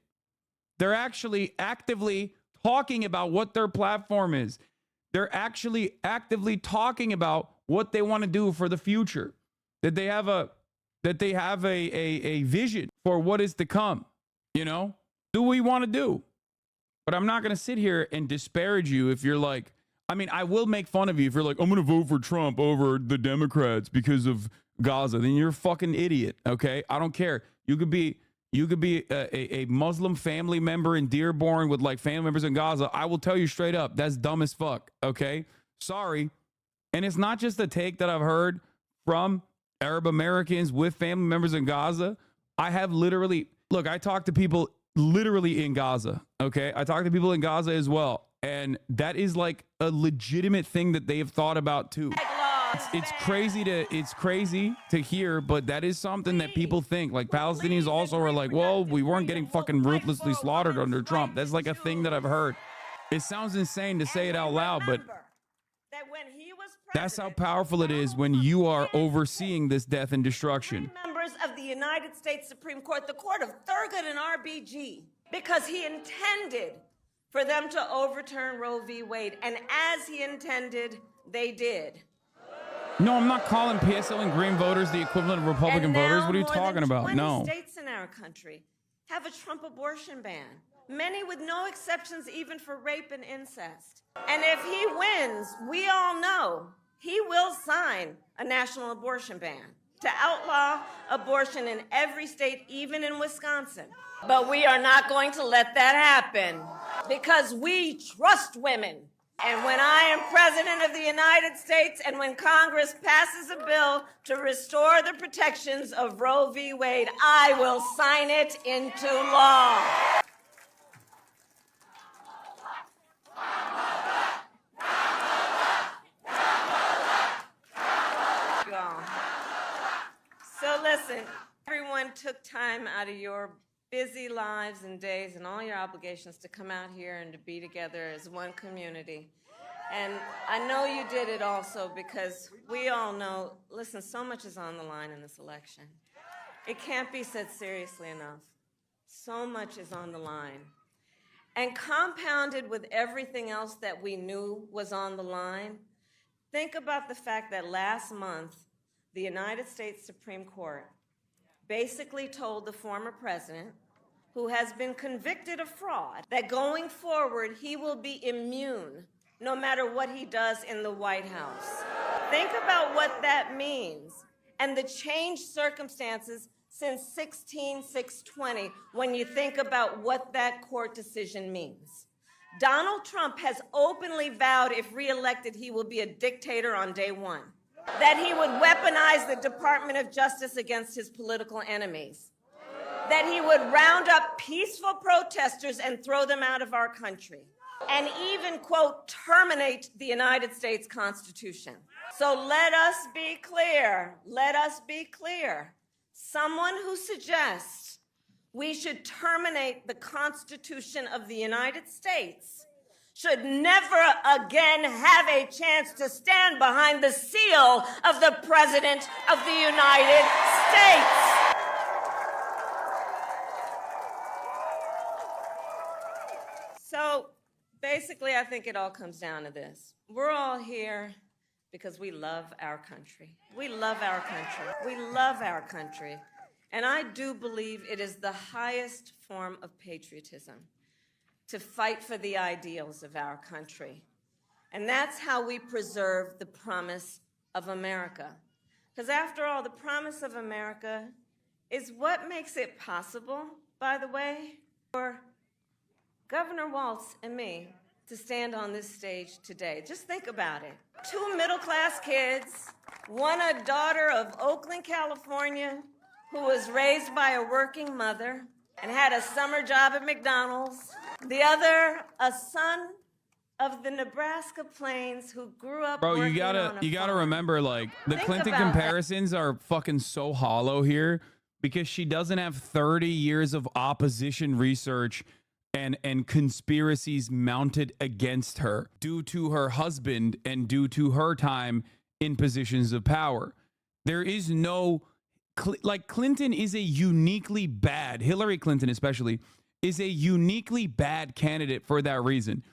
They're actually actively talking about what their platform is. They're actually actively talking about what they want to do for the future. That they have a vision for what is to come. You know, do what we want to do. But I'm not going to sit here and disparage you if you're like, I mean, I will make fun of you if you're like, I'm going to vote for Trump over the Democrats because of Gaza. Then you're a fucking idiot, okay? I don't care. You could be a Muslim family member in Dearborn with like family members in Gaza. I will tell you straight up, that's dumb as fuck, okay? Sorry. And it's not just a take that I've heard from Arab Americans with family members in Gaza. I have literally, look, I talk to people literally in Gaza, okay? I talk to people in Gaza as well. And that is like a legitimate thing that they have thought about too. Laws It's crazy to hear, but that is something that people think. Like Palestinians also are like, well, we weren't getting fucking ruthlessly slaughtered under Trump. That's like a thing that I've heard. It sounds insane to say it out loud, but that's how powerful it is when you are overseeing this death and destruction. Members of the United States Supreme Court, the court of Thurgood and RBG, because he intended for them to overturn Roe v. Wade. And as he intended, they did. No, I'm not calling PSL and Green voters the equivalent of Republican voters. What are you talking about? No. States in our country have a Trump abortion ban, many with no exceptions even for rape and incest. And if he wins, we all know he will sign a national abortion ban to outlaw abortion in every state, even in Wisconsin. But we are not going to let that happen because we trust women. And when I am president of the United States and when Congress passes a bill to restore the protections of Roe v. Wade, I will sign it into law. So listen, everyone took time out of your busy lives and days and all your obligations to come out here and to be together as one community. And I know you did it also because we all know, listen, so much is on the line in this election. It can't be said seriously enough. So much is on the line. And compounded with everything else that we knew was on the line, think about the fact that last month, the United States Supreme Court basically told the former president, who has been convicted of fraud, that going forward, he will be immune no matter what he does in the White House. Think about what that means and the changed circumstances since 16/6/20 when you think about what that court decision means. Donald Trump has openly vowed if reelected, he will be a dictator on day one, that he would weaponize the Department of Justice against his political enemies, that he would round up peaceful protesters and throw them out of our country, and even, quote, terminate the United States Constitution. So let us be clear. Let us be clear. Someone who suggests we should terminate the Constitution of the United States should never again have a chance to stand behind the seal of the President of the United States. So basically, I think it all comes down to this. We're all here because we love our country. We love our country. We love our country. And I do believe it is the highest form of patriotism to fight for the ideals of our country. And that's how we preserve the promise of America. Because after all, the promise of America is what makes it possible, by the way, for Governor Walz and me to stand on this stage today. Just think about it. 2 middle-class kids, one a daughter of Oakland, California, who was raised by a working mother and had a summer job at McDonald's. The other, a son of the Nebraska Plains who grew up Bro, working you gotta farm. remember, like, the Think Clinton about comparisons are fucking so hollow here because she doesn't have 30 years of opposition research and conspiracies mounted against her due to her husband and due to her time in positions of power. There is no, like, Clinton is a uniquely bad, Hillary Clinton especially, is a uniquely bad candidate for that reason.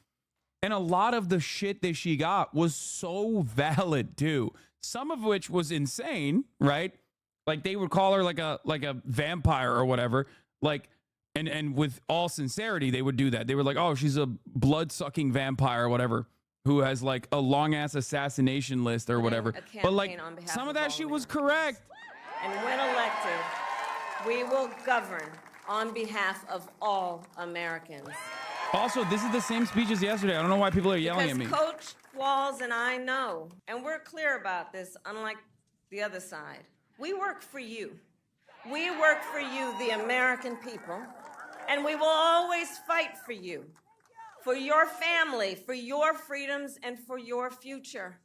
And a lot of the shit that she got was so valid too. Some of which was insane, right? Like they would call her like a vampire or whatever. Like, and with all sincerity, they would do that. They were like, oh, she's a blood-sucking vampire or whatever, who has like a long-ass assassination list or whatever. But like some of that shit was correct. And when elected, we will govern on behalf of all Americans. Also, this is the same speech as yesterday. I don't know why people are yelling at me. Because Coach Walz and I know, and we're clear about this, unlike the other side. We work for you. We work for you, the American people, and we will always fight for you, for your family, for your freedoms, and for your future.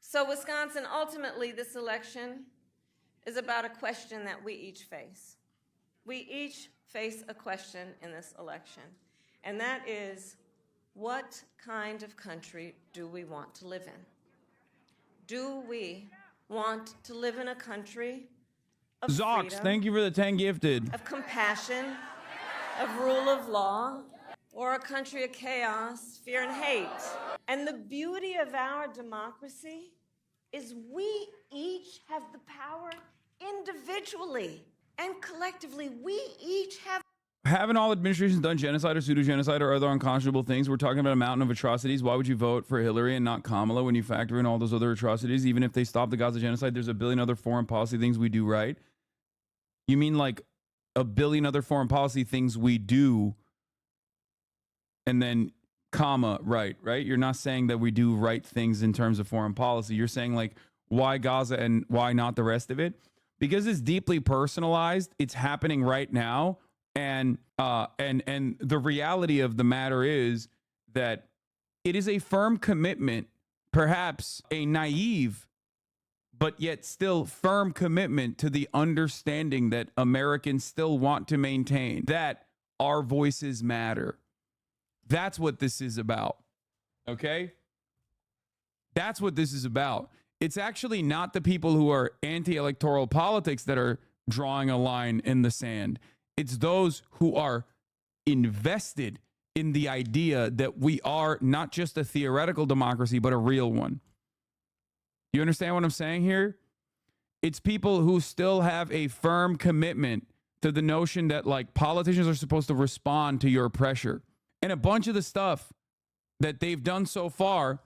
So Wisconsin, ultimately, this election is about a question that we each face. We each face a question in this election, and that is, what kind of country do we want to live in? Do we want to live in a country of Zox, freedom, thank you for the 10 gifted. of compassion, of rule of law, or a country of chaos, fear, and hate? And the beauty of our democracy is we each have the power individually and collectively. We each have. Haven't all administrations done genocide or pseudo-genocide or other unconscionable things? We're talking about a mountain of atrocities. Why would you vote for Hillary and not Kamala when you factor in all those other atrocities? Even if they stop the Gaza genocide, there's a billion other foreign policy things we do right. You mean like a billion other foreign policy things we do and then comma right? You're not saying that we do right things in terms of foreign policy. You're saying like why Gaza and why not the rest of it? Because it's deeply personalized. It's happening right now. And the reality of the matter is that it is a firm commitment, perhaps a naive, but yet still firm commitment to the understanding that Americans still want to maintain that our voices matter. That's what this is about. Okay? That's what this is about. It's actually not the people who are anti-electoral politics that are drawing a line in the sand. It's those who are invested in the idea that we are not just a theoretical democracy, but a real one. You understand what I'm saying here? It's people who still have a firm commitment to the notion that like politicians are supposed to respond to your pressure. And a bunch of the stuff that they've done so far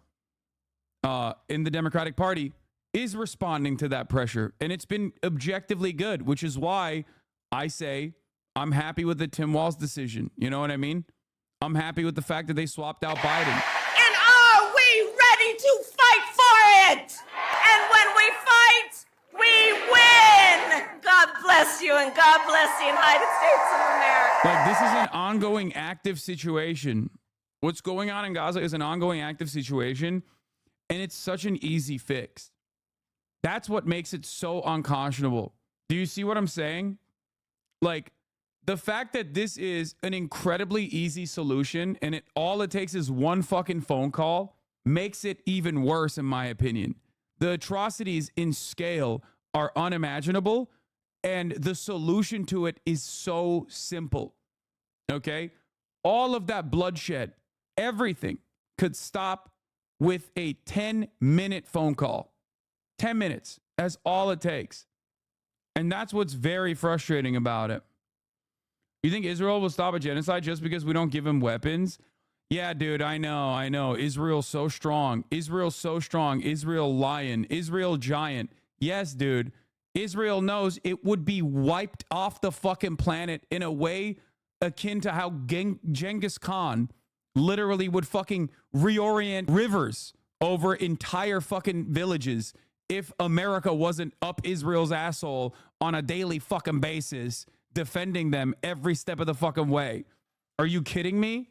in the Democratic Party is responding to that pressure. And it's been objectively good, which is why I say I'm happy with the Tim Walz decision. You know what I mean? I'm happy with the fact that they swapped out Biden. And are we ready to fight for it? And when we fight, we win. God bless you, and God bless the United States of America. Like, this is an ongoing active situation. What's going on in Gaza is an ongoing active situation, and it's such an easy fix. That's what makes it so unconscionable. Do you see what I'm saying? Like, the fact that this is an incredibly easy solution and all it takes is one fucking phone call makes it even worse, in my opinion. The atrocities in scale are unimaginable, and the solution to it is so simple. Okay? All of that bloodshed, everything could stop with a 10-minute phone call. 10 minutes. That's all it takes. And that's what's very frustrating about it. You think Israel will stop a genocide just because we don't give them weapons? Yeah, dude, I know. Israel's so strong. Israel lion. Israel giant. Yes, dude. Israel knows it would be wiped off the fucking planet in a way akin to how Genghis Khan literally would fucking reorient rivers over entire fucking villages if America wasn't up Israel's asshole on a daily fucking basis, defending them every step of the fucking way. Are you kidding me?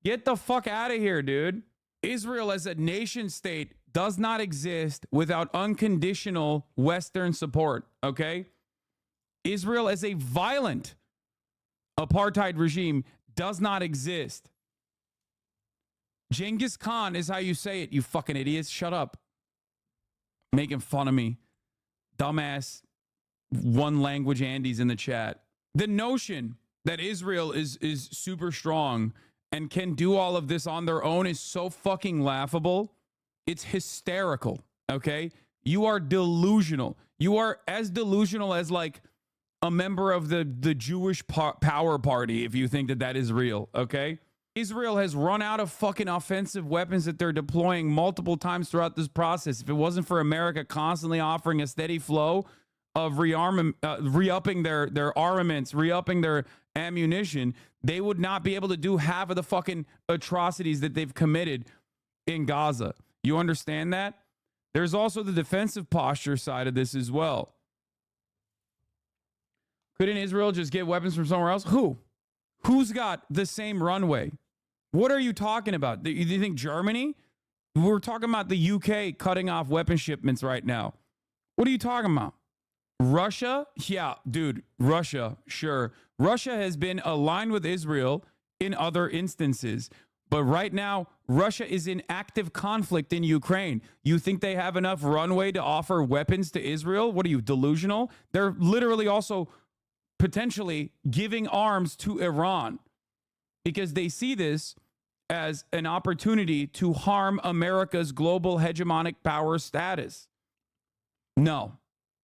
Get the fuck out of here, dude. Israel as a nation state does not exist without unconditional Western support, okay? Israel as a violent apartheid regime does not exist. Genghis Khan is how you say it, you fucking idiots. Shut up. Making fun of me. Dumbass one language Andy's in the chat. The notion that Israel is super strong and can do all of this on their own is so fucking laughable. It's hysterical, okay? You are delusional. You are as delusional as like a member of the Jewish power party if you think that that is real, okay? Israel has run out of fucking offensive weapons that they're deploying multiple times throughout this process. If it wasn't for America constantly offering a steady flow of re-upping their armaments, re-upping their ammunition, they would not be able to do half of the fucking atrocities that they've committed in Gaza. You understand that? There's also the defensive posture side of this as well. Couldn't Israel just get weapons from somewhere else? Who's got the same runway? What are you talking about? Do you think Germany We're talking about the UK cutting off weapon shipments right now. What are you talking about? Russia? Yeah, dude, Russia, sure. Russia has been aligned with Israel in other instances. But right now, Russia is in active conflict in Ukraine. You think they have enough runway to offer weapons to Israel? What are you, delusional? They're literally also potentially giving arms to Iran because they see this as an opportunity to harm America's global hegemonic power status. No,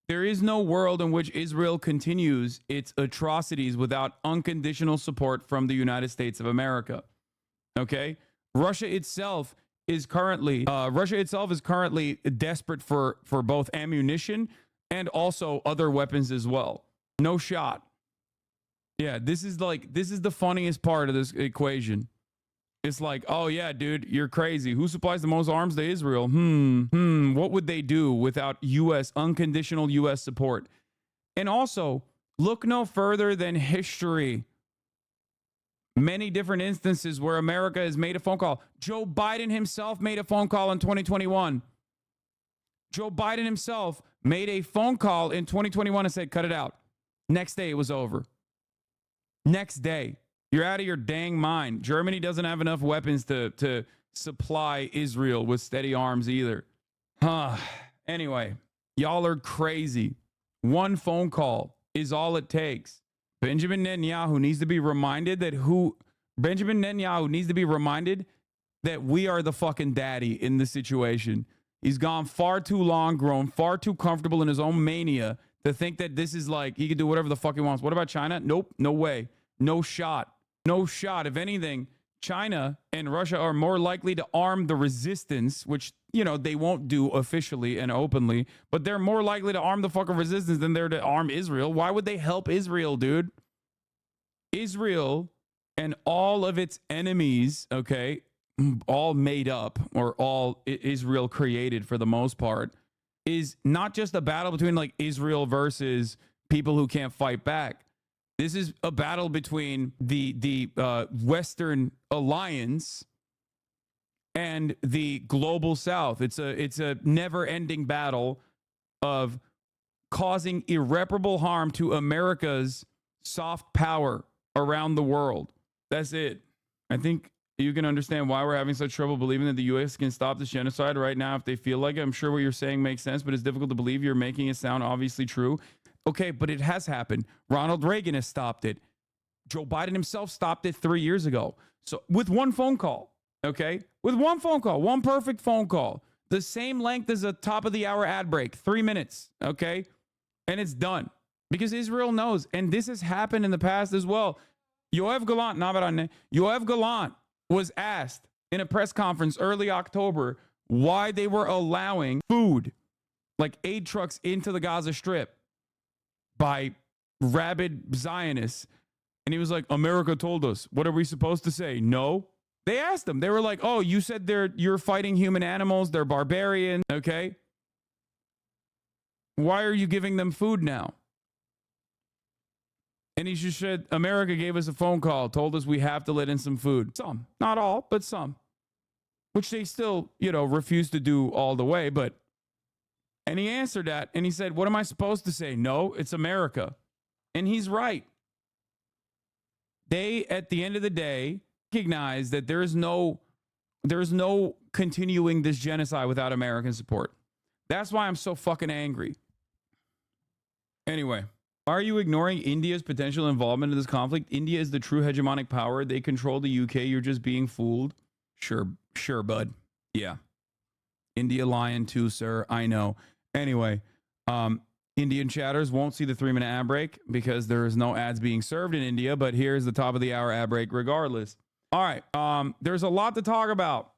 there is no world in which Israel continues its atrocities without unconditional support from the United States of America. Okay? Russia itself is currently desperate for both ammunition and also other weapons as well. No shot. Yeah, this is the funniest part of this equation. It's like, oh yeah, dude, you're crazy. Who supplies the most arms to Israel? What would they do without unconditional U.S. support? And also, look no further than history. Many different instances where America has made a phone call. Joe Biden himself made a phone call in 2021. Joe Biden himself made a phone call in 2021 and said, cut it out. Next day, it was over. Next day. You're out of your dang mind. Germany doesn't have enough weapons to supply Israel with steady arms either. Anyway, y'all are crazy. One phone call is all it takes. Benjamin Netanyahu needs to be reminded that we are the fucking daddy in this situation. He's gone far too long, grown far too comfortable in his own mania to think that this is like he can do whatever the fuck he wants. What about China? Nope, no way. No shot. No shot. If anything, China and Russia are more likely to arm the resistance, which, you know, they won't do officially and openly, but they're more likely to arm the fucking resistance than they're to arm Israel. Why would they help Israel, dude? Israel and all of its enemies, okay, all made up or all Israel created for the most part, is not just a battle between like Israel versus people who can't fight back. This is a battle between the Western Alliance and the global South. It's a never-ending battle of causing irreparable harm to America's soft power around the world. That's it. I think you can understand why we're having such trouble believing that the U.S. can stop this genocide right now if they feel like it. I'm sure what you're saying makes sense, but it's difficult to believe. You're making it sound obviously true. Okay, but it has happened. Ronald Reagan has stopped it. Joe Biden himself stopped it 3 years ago. So with one phone call, okay? With one phone call, one perfect phone call, the same length as a top of the hour ad break, 3 minutes, okay? And it's done because Israel knows. And this has happened in the past as well. Yoav Gallant was asked in a press conference early October why they were allowing food, like aid trucks, into the Gaza Strip by rabid Zionists. And he was like, America told us. What are we supposed to say? No. They asked him. They were like, oh, you said you're fighting human animals. They're barbarians. Okay. Why are you giving them food now? And he just said, America gave us a phone call, told us we have to let in some food. Some, not all, but some, which they still, refuse to do all the way. And he answered that and he said, what am I supposed to say? No, it's America. And he's right. They, at the end of the day, recognize that there is no continuing this genocide without American support. That's why I'm so fucking angry. Anyway, why are you ignoring India's potential involvement in this conflict? India is the true hegemonic power. They control the UK. You're just being fooled. Sure, bud. Yeah. India lying too, sir. I know. Anyway, Indian chatters won't see the 3-minute ad break because there is no ads being served in India, but here's the top of the hour ad break regardless. All right. There's a lot to talk about.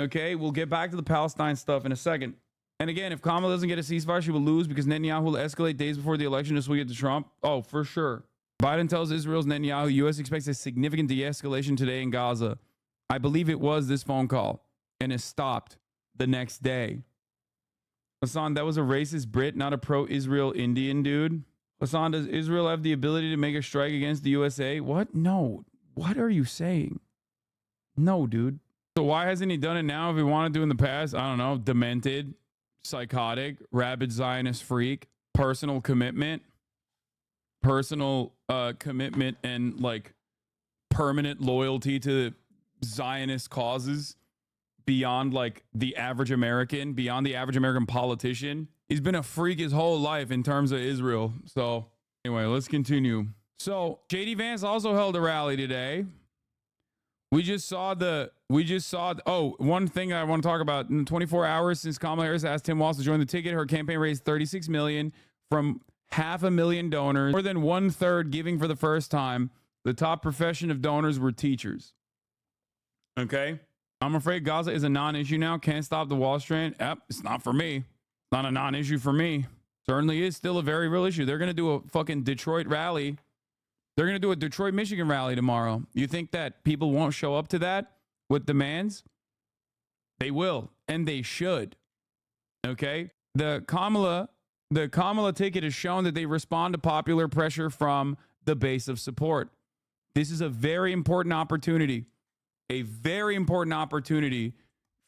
Okay. We'll get back to the Palestine stuff in a second. And again, if Kamala doesn't get a ceasefire, she will lose because Netanyahu will escalate days before the election to swing it to Trump. Oh, for sure. Biden tells Israel's Netanyahu, U.S. expects a significant de-escalation today in Gaza. I believe it was this phone call and is stopped the next day. Hassan, that was a racist Brit, not a pro-Israel Indian dude. Hassan, does Israel have the ability to make a strike against the USA? What? No. What are you saying? No, dude. So why hasn't he done it now if he wanted to in the past? I don't know. Demented, psychotic, rabid Zionist freak, personal commitment and like permanent loyalty to Zionist causes beyond like the average American, beyond the average American politician. He's been a freak his whole life in terms of Israel. So anyway, let's continue. So JD Vance also held a rally today. We just saw one thing I want to talk about. In 24 hours since Kamala Harris asked Tim Walz to join the ticket, her campaign raised $36 million from 500,000 donors, more than 1/3 giving for the first time. The top profession of donors were teachers. Okay. I'm afraid Gaza is a non-issue now. Can't stop the Wall Street. Yep, it's not for me. Not a non-issue for me. Certainly is still a very real issue. They're going to do a fucking Detroit rally. They're going to do a Detroit, Michigan rally tomorrow. You think that people won't show up to that with demands? They will, and they should. Okay? The Kamala ticket has shown that they respond to popular pressure from the base of support. This is a very important opportunity. A very important opportunity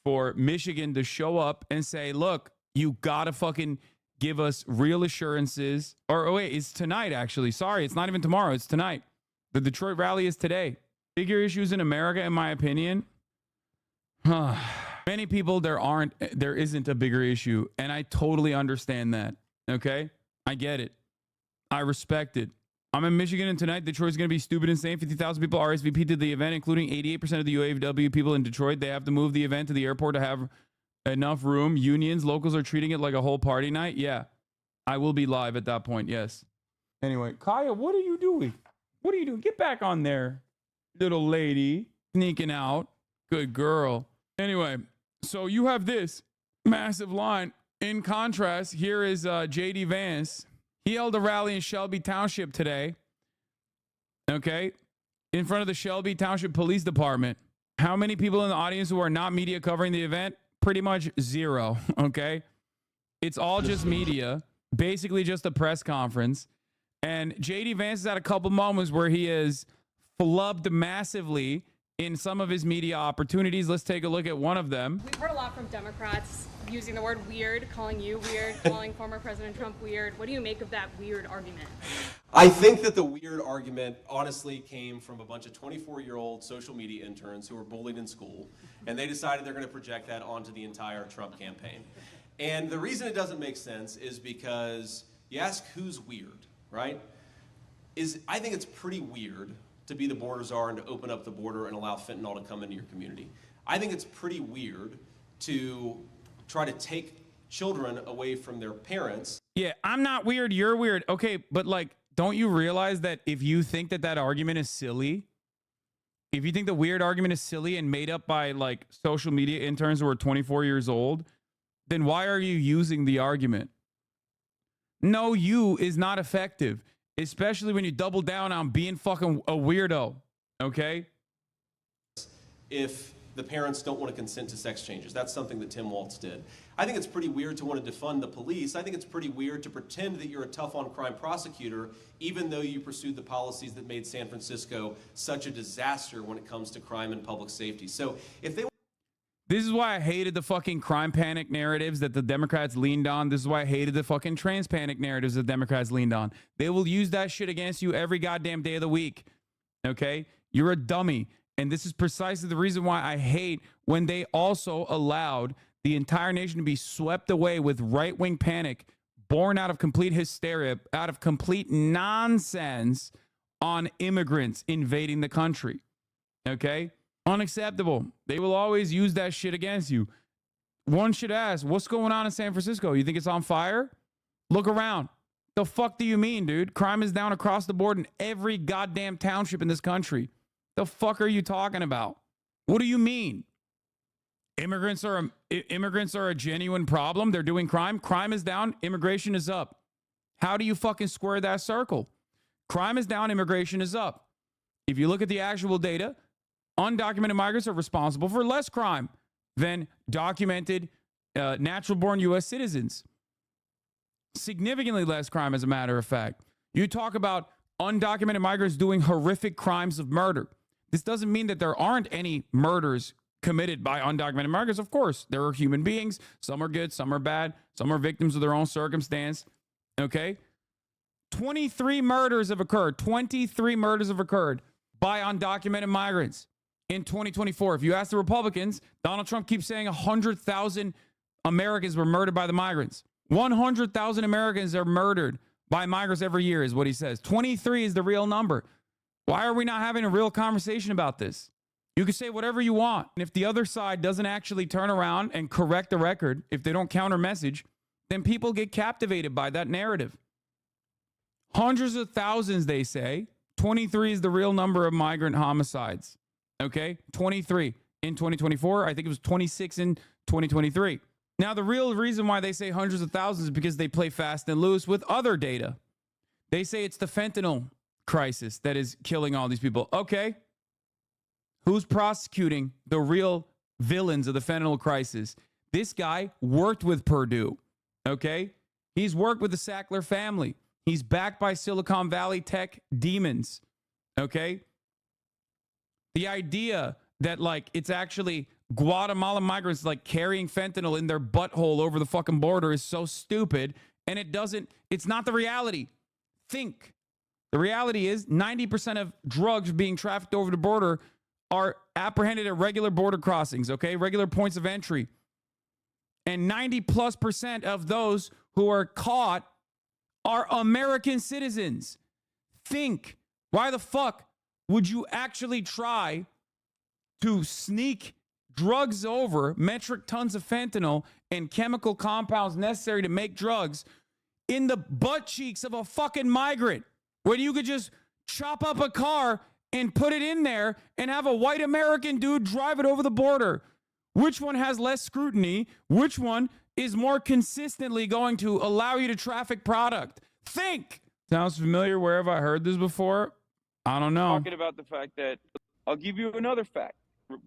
for Michigan to show up and say, look, you got to fucking give us real assurances. Or, oh, wait, it's tonight, actually. Sorry, it's not even tomorrow. It's tonight. The Detroit rally is today. Bigger issues in America, in my opinion. Many people, there isn't a bigger issue. And I totally understand that. Okay? I get it. I respect it. I'm in Michigan, and tonight Detroit's going to be stupid insane. 50,000 people RSVP to the event, including 88% of the UAW people in Detroit. They have to move the event to the airport to have enough room. Unions, locals are treating it like a whole party night. Yeah, I will be live at that point. Yes. Anyway, Kaya, what are you doing? What are you doing? Get back on there, little lady. Sneaking out. Good girl. Anyway, so you have this massive line. In contrast, here is JD Vance. He held a rally in Shelby Township today. Okay. In front of the Shelby Township Police Department. How many people in the audience who are not media covering the event? Pretty much zero. Okay. It's all just media. Basically just a press conference. And JD Vance has had a couple moments where he is flubbed massively in some of his media opportunities. Let's take a look at one of them. We've heard a lot from Democrats using the word weird, calling you weird, calling former President Trump weird. What do you make of that weird argument? I think that the weird argument honestly came from a bunch of 24-year-old social media interns who were bullied in school, and they decided they're going to project that onto the entire Trump campaign. And the reason it doesn't make sense is because you ask who's weird, right? I think it's pretty weird to be the border czar and to open up the border and allow fentanyl to come into your community. I think it's pretty weird to try to take children away from their parents. Yeah, I'm not weird, you're weird. Okay, but like, don't you realize that if you think that that argument is silly, if you think the weird argument is silly and made up by like social media interns who are 24 years old, then why are you using the argument? No, you is not effective, especially when you double down on being fucking a weirdo, okay? If the parents don't want to consent to sex changes. That's something that Tim Walz did. I think it's pretty weird to want to defund the police. I think it's pretty weird to pretend that you're a tough on crime prosecutor, even though you pursued the policies that made San Francisco such a disaster when it comes to crime and public safety. So if they... This is why I hated the fucking crime panic narratives that the Democrats leaned on. This is why I hated the fucking trans panic narratives that Democrats leaned on. They will use that shit against you every goddamn day of the week. Okay? You're a dummy. And this is precisely the reason why I hate when they also allowed the entire nation to be swept away with right-wing panic born out of complete hysteria, out of complete nonsense on immigrants invading the country. Okay? Unacceptable. They will always use that shit against you. One should ask, what's going on in San Francisco? You think it's on fire? Look around. The fuck do you mean, dude? Crime is down across the board in every goddamn township in this country. The fuck are you talking about? What do you mean? Immigrants are a genuine problem. They're doing crime. Crime is down. Immigration is up. How do you fucking square that circle? Crime is down. Immigration is up. If you look at the actual data, undocumented migrants are responsible for less crime than documented natural-born U.S. citizens. Significantly less crime, as a matter of fact. You talk about undocumented migrants doing horrific crimes of murder. This doesn't mean that there aren't any murders committed by undocumented migrants. Of course, there are human beings. Some are good, some are bad, some are victims of their own circumstance. Okay? 23 murders have occurred. 23 murders have occurred by undocumented migrants in 2024. If you ask the Republicans, Donald Trump keeps saying 100,000 Americans were murdered by the migrants. 100,000 Americans are murdered by migrants every year is what he says. 23 is the real number. Why are we not having a real conversation about this? You can say whatever you want. And if the other side doesn't actually turn around and correct the record, if they don't counter message, then people get captivated by that narrative. Hundreds of thousands, they say. 23 is the real number of migrant homicides. Okay? 23 in 2024. I think it was 26 in 2023. Now, the real reason why they say hundreds of thousands is because they play fast and loose with other data. They say it's the fentanyl crisis that is killing all these people. Okay. Who's prosecuting the real villains of the fentanyl crisis? This guy worked with Purdue. Okay. He's worked with the Sackler family. He's backed by Silicon Valley tech demons. Okay. The idea that like it's actually Guatemalan migrants like carrying fentanyl in their butthole over the fucking border is so stupid. And it's not the reality. Think. The reality is 90% of drugs being trafficked over the border are apprehended at regular border crossings, okay? Regular points of entry. And 90+% of those who are caught are American citizens. Think. Why the fuck would you actually try to sneak drugs over, metric tons of fentanyl and chemical compounds necessary to make drugs in the butt cheeks of a fucking migrant when you could just chop up a car and put it in there and have a white American dude drive it over the border? Which one has less scrutiny? Which one is more consistently going to allow you to traffic product? Think. Sounds familiar. Where have I heard this before? I don't know. Talking about the fact that, I'll give you another fact.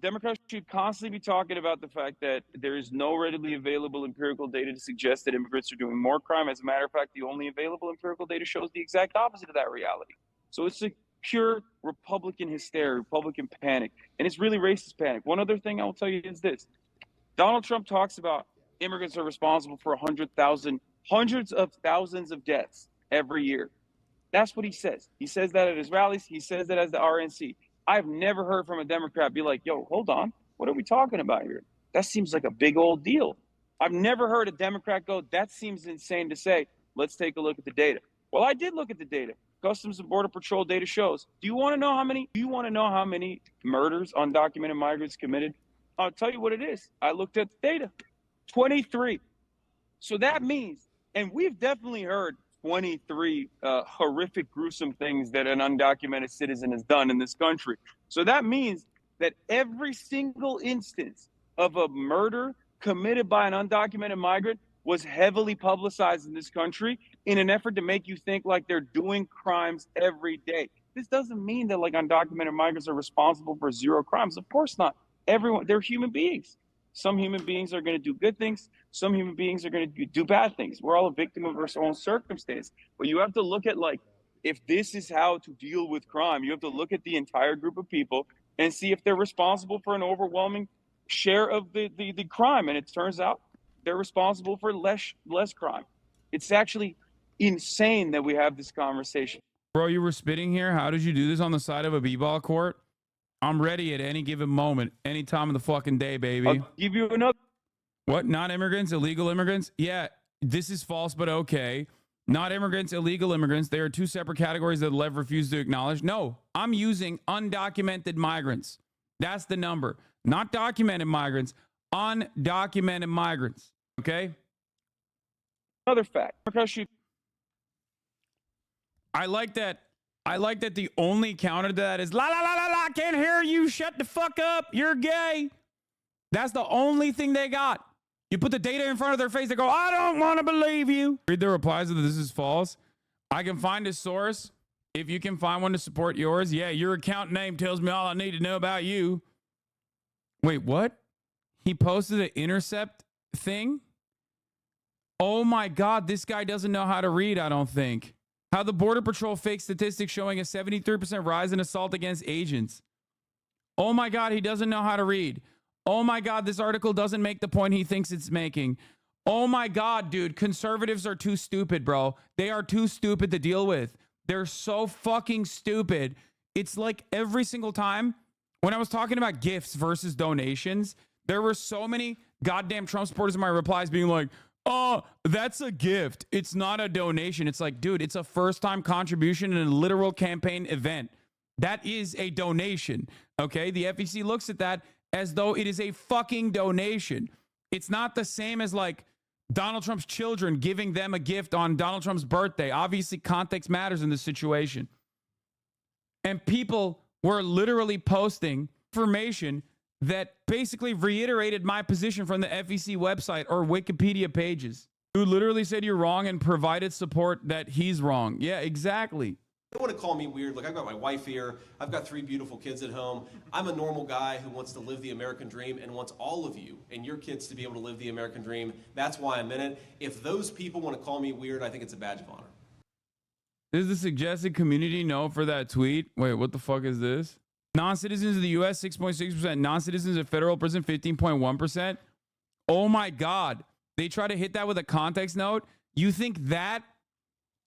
Democrats should constantly be talking about the fact that there is no readily available empirical data to suggest that immigrants are doing more crime. As a matter of fact, the only available empirical data shows the exact opposite of that reality. So it's a pure Republican hysteria, Republican panic, and it's really racist panic. One other thing I will tell you is this. Donald Trump talks about immigrants are responsible for hundreds of thousands of deaths every year. That's what he says. He says that at his rallies. He says that as the RNC. I've never heard from a Democrat be like, yo, hold on. What are we talking about here? That seems like a big old deal. I've never heard a Democrat go, that seems insane to say. Let's take a look at the data. Well, I did look at the data. Customs and Border Patrol data shows. Do you want to know how many murders undocumented migrants committed? I'll tell you what it is. I looked at the data. 23. So that means, and we've definitely heard 23 horrific, gruesome things that an undocumented citizen has done in this country. So that means that every single instance of a murder committed by an undocumented migrant was heavily publicized in this country in an effort to make you think like they're doing crimes every day. This doesn't mean that like undocumented migrants are responsible for zero crimes. Of course not. They're human beings. Some human beings are going to do good things. Some human beings are going to do bad things. We're all a victim of our own circumstance. But you have to look at like, if this is how to deal with crime, you have to look at the entire group of people and see if they're responsible for an overwhelming share of the crime. And it turns out they're responsible for less crime. It's actually insane that we have this conversation. Bro, you were spitting here. How did you do this on the side of a b-ball court? I'm ready at any given moment, any time of the fucking day, baby. I'll give you another. What? Not immigrants, illegal immigrants? Yeah, this is false, but okay. Not immigrants, illegal immigrants. They are two separate categories that the left refused to acknowledge. No, I'm using undocumented migrants. That's the number. Not documented migrants, undocumented migrants. Okay? Another fact. I like that the only counter to that is la la la la la, I can't hear you, shut the fuck up, you're gay. That's the only thing they got. You put the data in front of their face, they go, I don't want to believe you. Read the replies of this is false. I can find a source. If you can find one to support yours, yeah, your account name tells me all I need to know about you. Wait, what? He posted an intercept thing? Oh my God, this guy doesn't know how to read, I don't think. How the Border Patrol fake statistics showing a 73% rise in assault against agents. Oh my God, he doesn't know how to read. Oh my God, this article doesn't make the point he thinks it's making. Oh my God, dude, conservatives are too stupid, bro. They are too stupid to deal with. They're so fucking stupid. It's like every single time when I was talking about gifts versus donations, there were so many goddamn Trump supporters in my replies being like, oh, that's a gift. It's not a donation. It's like, dude, it's a first-time contribution in a literal campaign event. That is a donation, okay? The FEC looks at that as though it is a fucking donation. It's not the same as like Donald Trump's children giving them a gift on Donald Trump's birthday. Obviously, context matters in this situation. And people were literally posting information that basically reiterated my position from the FEC website or Wikipedia pages, who literally said you're wrong and provided support that he's wrong. Yeah, exactly. They want to call me weird. Look, I've got my wife here. I've got 3 beautiful kids at home. I'm a normal guy who wants to live the American dream and wants all of you and your kids to be able to live the American dream. That's why I'm in it. If those people want to call me weird, I think it's a badge of honor. Is the suggested community no for that tweet? Wait, what the fuck is this? Non-citizens of the U.S., 6.6%. Non-citizens of federal prison, 15.1%. Oh my God. They try to hit that with a context note. You think that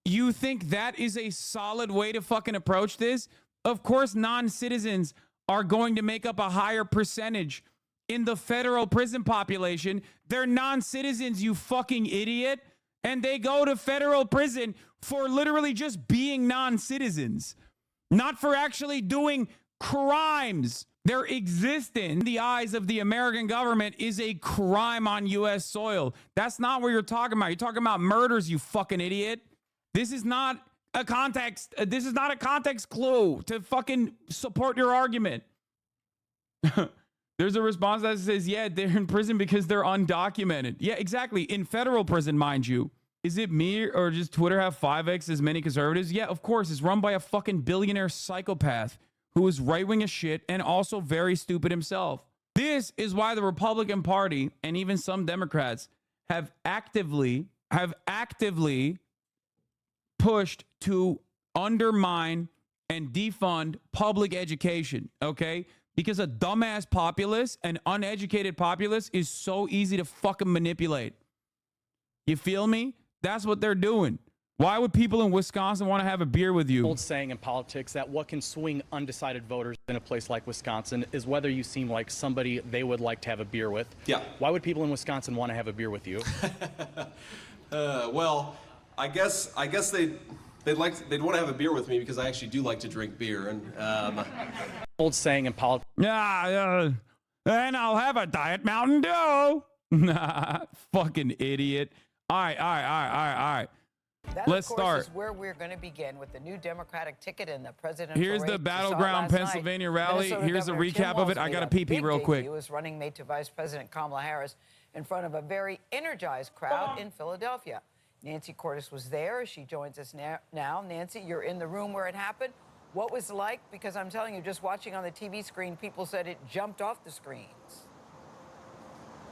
is a solid way to fucking approach this? Of course, non-citizens are going to make up a higher percentage in the federal prison population. They're non-citizens, you fucking idiot. And they go to federal prison for literally just being non-citizens, not for actually doing crimes. Their existence in the eyes of the American government is a crime on U.S. soil. That's not what you're talking about. You're talking about murders, you fucking idiot. This is not a context. This is not a context clue to fucking support your argument. There's a response that says, yeah, they're in prison because they're undocumented. Yeah, exactly. In federal prison, mind you. Is it me or does Twitter have 5x as many conservatives? Yeah, of course. It's run by a fucking billionaire psychopath who is right-wing as shit and also very stupid himself. This is why the Republican Party and even some Democrats have actively pushed to undermine and defund public education, okay? Because a dumbass populace, an uneducated populace, is so easy to fucking manipulate. You feel me? That's what they're doing. Why would people in Wisconsin want to have a beer with you? Old saying in politics that what can swing undecided voters in a place like Wisconsin is whether you seem like somebody they would like to have a beer with. Yeah. Why would people in Wisconsin want to have a beer with you? Well, I guess they'd want to have a beer with me because I actually do like to drink beer. And Old saying in politics. Yeah, and I'll have a Diet Mountain Dew. Nah, fucking idiot. All right. That, Let's of course, start. Is where we're going to begin with the new Democratic ticket in the presidential Here's race. the battleground Pennsylvania rally. Here's a recap of it. I got to pee real quick. He was running mate to Vice President Kamala Harris in front of a very energized crowd in Philadelphia. Nancy Cordes was there. She joins us now. Nancy, you're in the room where it happened. What was it like? Because I'm telling you, just watching on the TV screen, people said it jumped off the screens.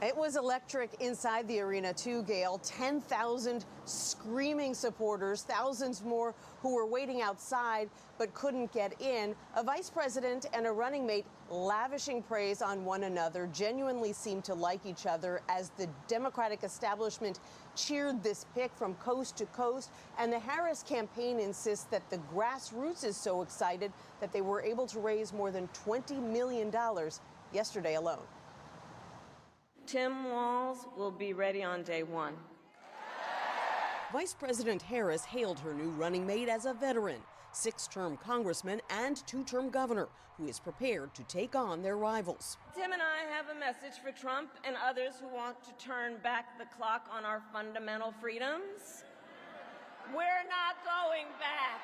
It was electric inside the arena too, Gail. 10,000 screaming supporters, thousands more who were waiting outside but couldn't get in. A vice president and a running mate lavishing praise on one another, genuinely seemed to like each other as the Democratic establishment cheered this pick from coast to coast. And the Harris campaign insists that the grassroots is so excited that they were able to raise more than $20 million yesterday alone. Tim Walz will be ready on day 1. Vice President Harris hailed her new running mate as a veteran, 6-term congressman and 2-term governor, who is prepared to take on their rivals. Tim and I have a message for Trump and others who want to turn back the clock on our fundamental freedoms. We're not going back.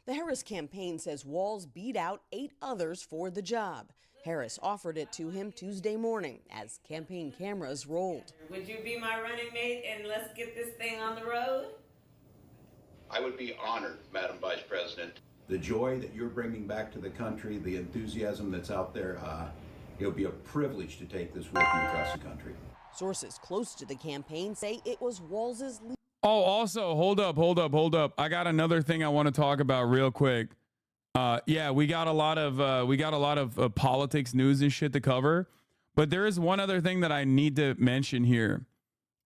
The Harris campaign says Walz beat out 8 others for the job. Harris offered it to him Tuesday morning as campaign cameras rolled. Would you be my running mate and let's get this thing on the road? I would be honored, Madam Vice President. The joy that you're bringing back to the country, the enthusiasm that's out there, it would be a privilege to take this with you across the country. Sources close to the campaign say it was Walz's lead. Oh, also, hold up. I got another thing I want to talk about real quick. Yeah, we got a lot of politics news and shit to cover, But there is one other thing that I need to mention here.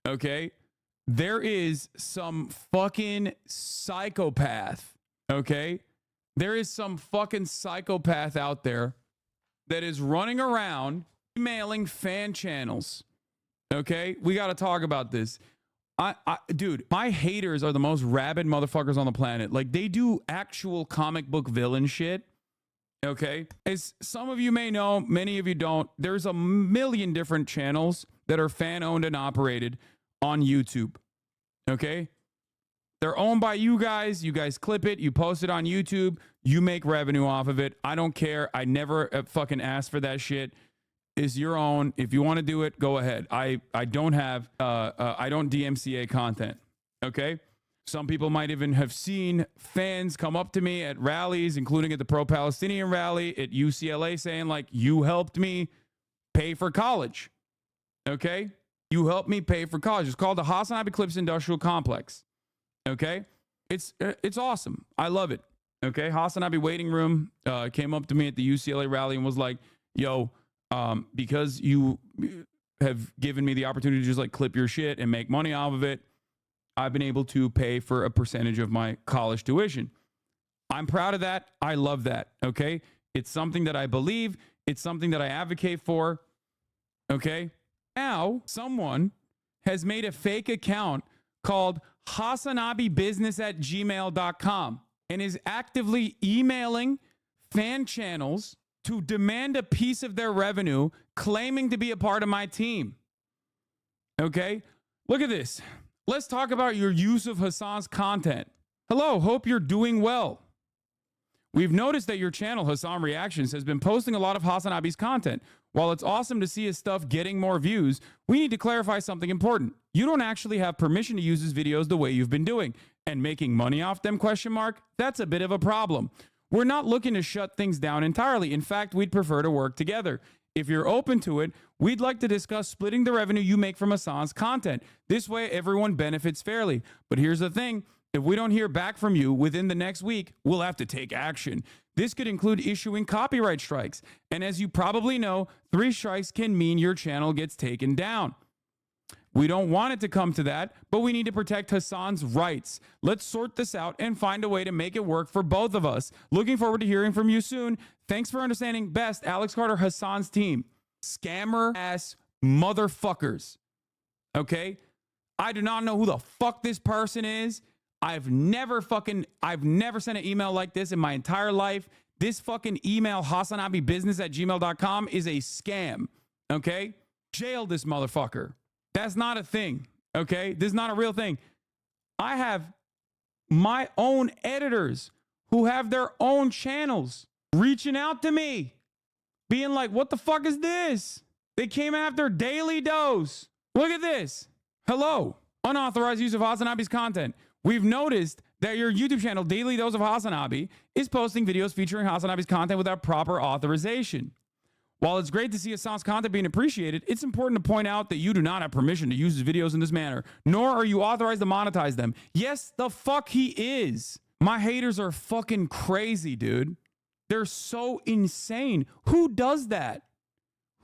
Okay. There is some fucking psychopath. Okay. There is some fucking psychopath out there that is running around emailing fan channels. Okay. We got to talk about this. Dude, my haters are the most rabid motherfuckers on the planet. Like, they do actual comic book villain shit. Okay. As some of you may know, many of you don't, there's a million different channels that are fan owned and operated on YouTube. Okay. They're owned by you guys. You guys clip it. You post it on YouTube. You make revenue off of it. I don't care. I never fucking asked for that shit. It's your own. If you want to do it, go ahead. I don't have, I don't DMCA content. Okay. Some people might even have seen fans come up to me at rallies, including at the pro-Palestinian rally at UCLA, saying like, you helped me pay for college. Okay. You helped me pay for college. It's called the Hasanabi Clips Industrial Complex. Okay. It's awesome. I love it. Okay. Hasanabi waiting room came up to me at the UCLA rally and was like, yo, because you have given me the opportunity to just like clip your shit and make money off of it, I've been able to pay for a percentage of my college tuition. I'm proud of that. I love that. Okay. It's something that I believe. It's something that I advocate for. Okay. Now someone has made a fake account called hasanabibusiness@gmail.com and is actively emailing fan channels to demand a piece of their revenue, claiming to be a part of my team. Okay, look at this. Let's talk about your use of Hassan's content. Hello, hope you're doing well. We've noticed that your channel, Hassan Reactions, has been posting a lot of Hasanabi's content. While it's awesome to see his stuff getting more views, we need to clarify something important. You don't actually have permission to use his videos the way you've been doing. And making money off them, ? That's a bit of a problem. We're not looking to shut things down entirely. In fact, we'd prefer to work together. If you're open to it, we'd like to discuss splitting the revenue you make from Hassan's content. This way, everyone benefits fairly. But here's the thing. If we don't hear back from you within the next week, we'll have to take action. This could include issuing copyright strikes. And as you probably know, 3 strikes can mean your channel gets taken down. We don't want it to come to that, but we need to protect Hassan's rights. Let's sort this out and find a way to make it work for both of us. Looking forward to hearing from you soon. Thanks for understanding. Best, Alex Carter, Hassan's team. Scammer ass motherfuckers. Okay? I do not know who the fuck this person is. I've never sent an email like this in my entire life. This fucking email, hasanabibusiness@gmail.com, is a scam. Okay? Jail this motherfucker. That's not a thing, okay? This is not a real thing. I have my own editors who have their own channels reaching out to me, being like, what the fuck is this? They came after Daily Dose. Look at this. Hello, unauthorized use of Hasanabi's content. We've noticed that your YouTube channel, Daily Dose of Hasanabi, is posting videos featuring Hasanabi's content without proper authorization. While it's great to see Hassan's content being appreciated, it's important to point out that you do not have permission to use his videos in this manner, nor are you authorized to monetize them. Yes, the fuck he is. My haters are fucking crazy, dude. They're so insane. Who does that?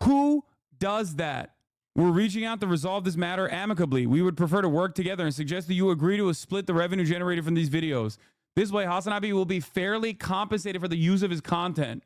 Who does that? We're reaching out to resolve this matter amicably. We would prefer to work together and suggest that you agree to split the revenue generated from these videos. This way, Hasanabi will be fairly compensated for the use of his content.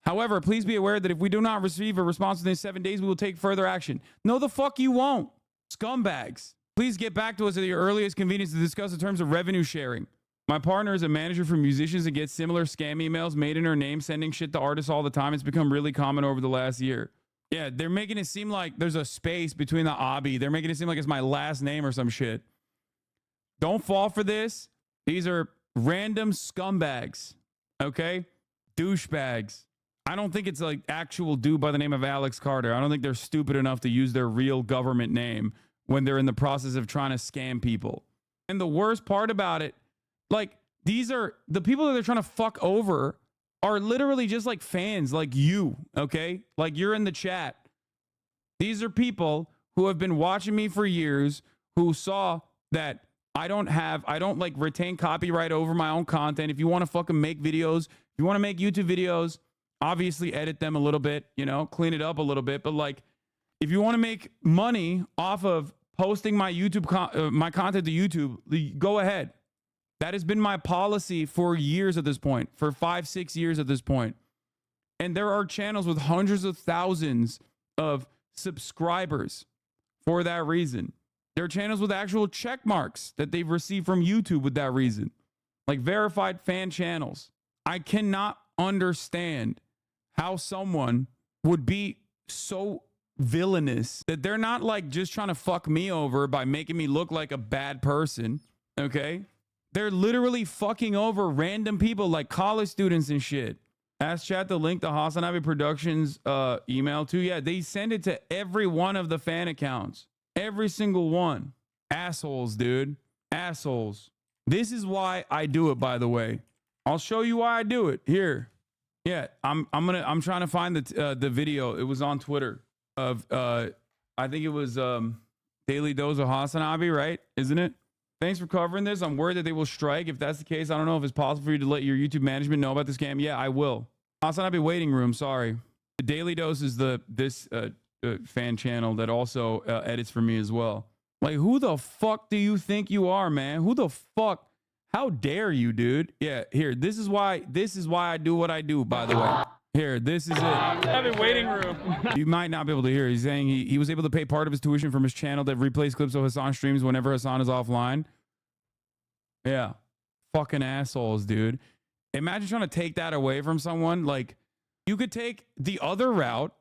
However, please be aware that if we do not receive a response within 7 days, we will take further action. No, the fuck you won't. Scumbags. Please get back to us at your earliest convenience to discuss the terms of revenue sharing. My partner is a manager for musicians and gets similar scam emails made in her name, sending shit to artists all the time. It's become really common over the last year. Yeah, they're making it seem like there's a space between the Abi. They're making it seem like it's my last name or some shit. Don't fall for this. These are random scumbags. Okay? Douchebags. I don't think it's like actual dude by the name of Alex Carter. I don't think they're stupid enough to use their real government name when they're in the process of trying to scam people. And the worst part about it, like, these are the people that they're trying to fuck over are literally just like fans like you, okay? Like, you're in the chat. These are people who have been watching me for years, who saw that I don't like retain copyright over my own content. If you want to fucking make videos, if you want to make YouTube videos, obviously edit them a little bit, you know, clean it up a little bit. But like, if you want to make money off of posting my my content to YouTube, go ahead. That has been my policy for years at this point, for 5-6 years at this point. And there are channels with hundreds of thousands of subscribers for that reason. There are channels with actual check marks that they've received from YouTube with that reason, like verified fan channels. I cannot understand how someone would be so villainous that they're not like just trying to fuck me over by making me look like a bad person. Okay. They're literally fucking over random people like college students and shit. Ask chat to link the Hasanabi Productions email to. Yeah, they send it to every one of the fan accounts. Every single one. Assholes, dude. Assholes. This is why I do it, by the way. I'll show you why I do it. Here. Yeah, I'm trying to find the video. It was on Twitter of I think it was Daily Dose of Hasanabi, right? Isn't it? Thanks for covering this. I'm worried that they will strike. If that's the case, I don't know if it's possible for you to let your YouTube management know about this scam. Yeah, I will. Hasanabi waiting room. Sorry. The Daily Dose is this fan channel that also edits for me as well. Like, who the fuck do you think you are, man? Who the fuck? How dare you, dude? Yeah, here. This is why I do what I do, by the way. Here, this is it. Have a waiting room. You might not be able to hear. He's saying he was able to pay part of his tuition from his channel that replays clips of Hassan streams whenever Hassan is offline. Yeah. Fucking assholes, dude. Imagine trying to take that away from someone. Like, you could take the other route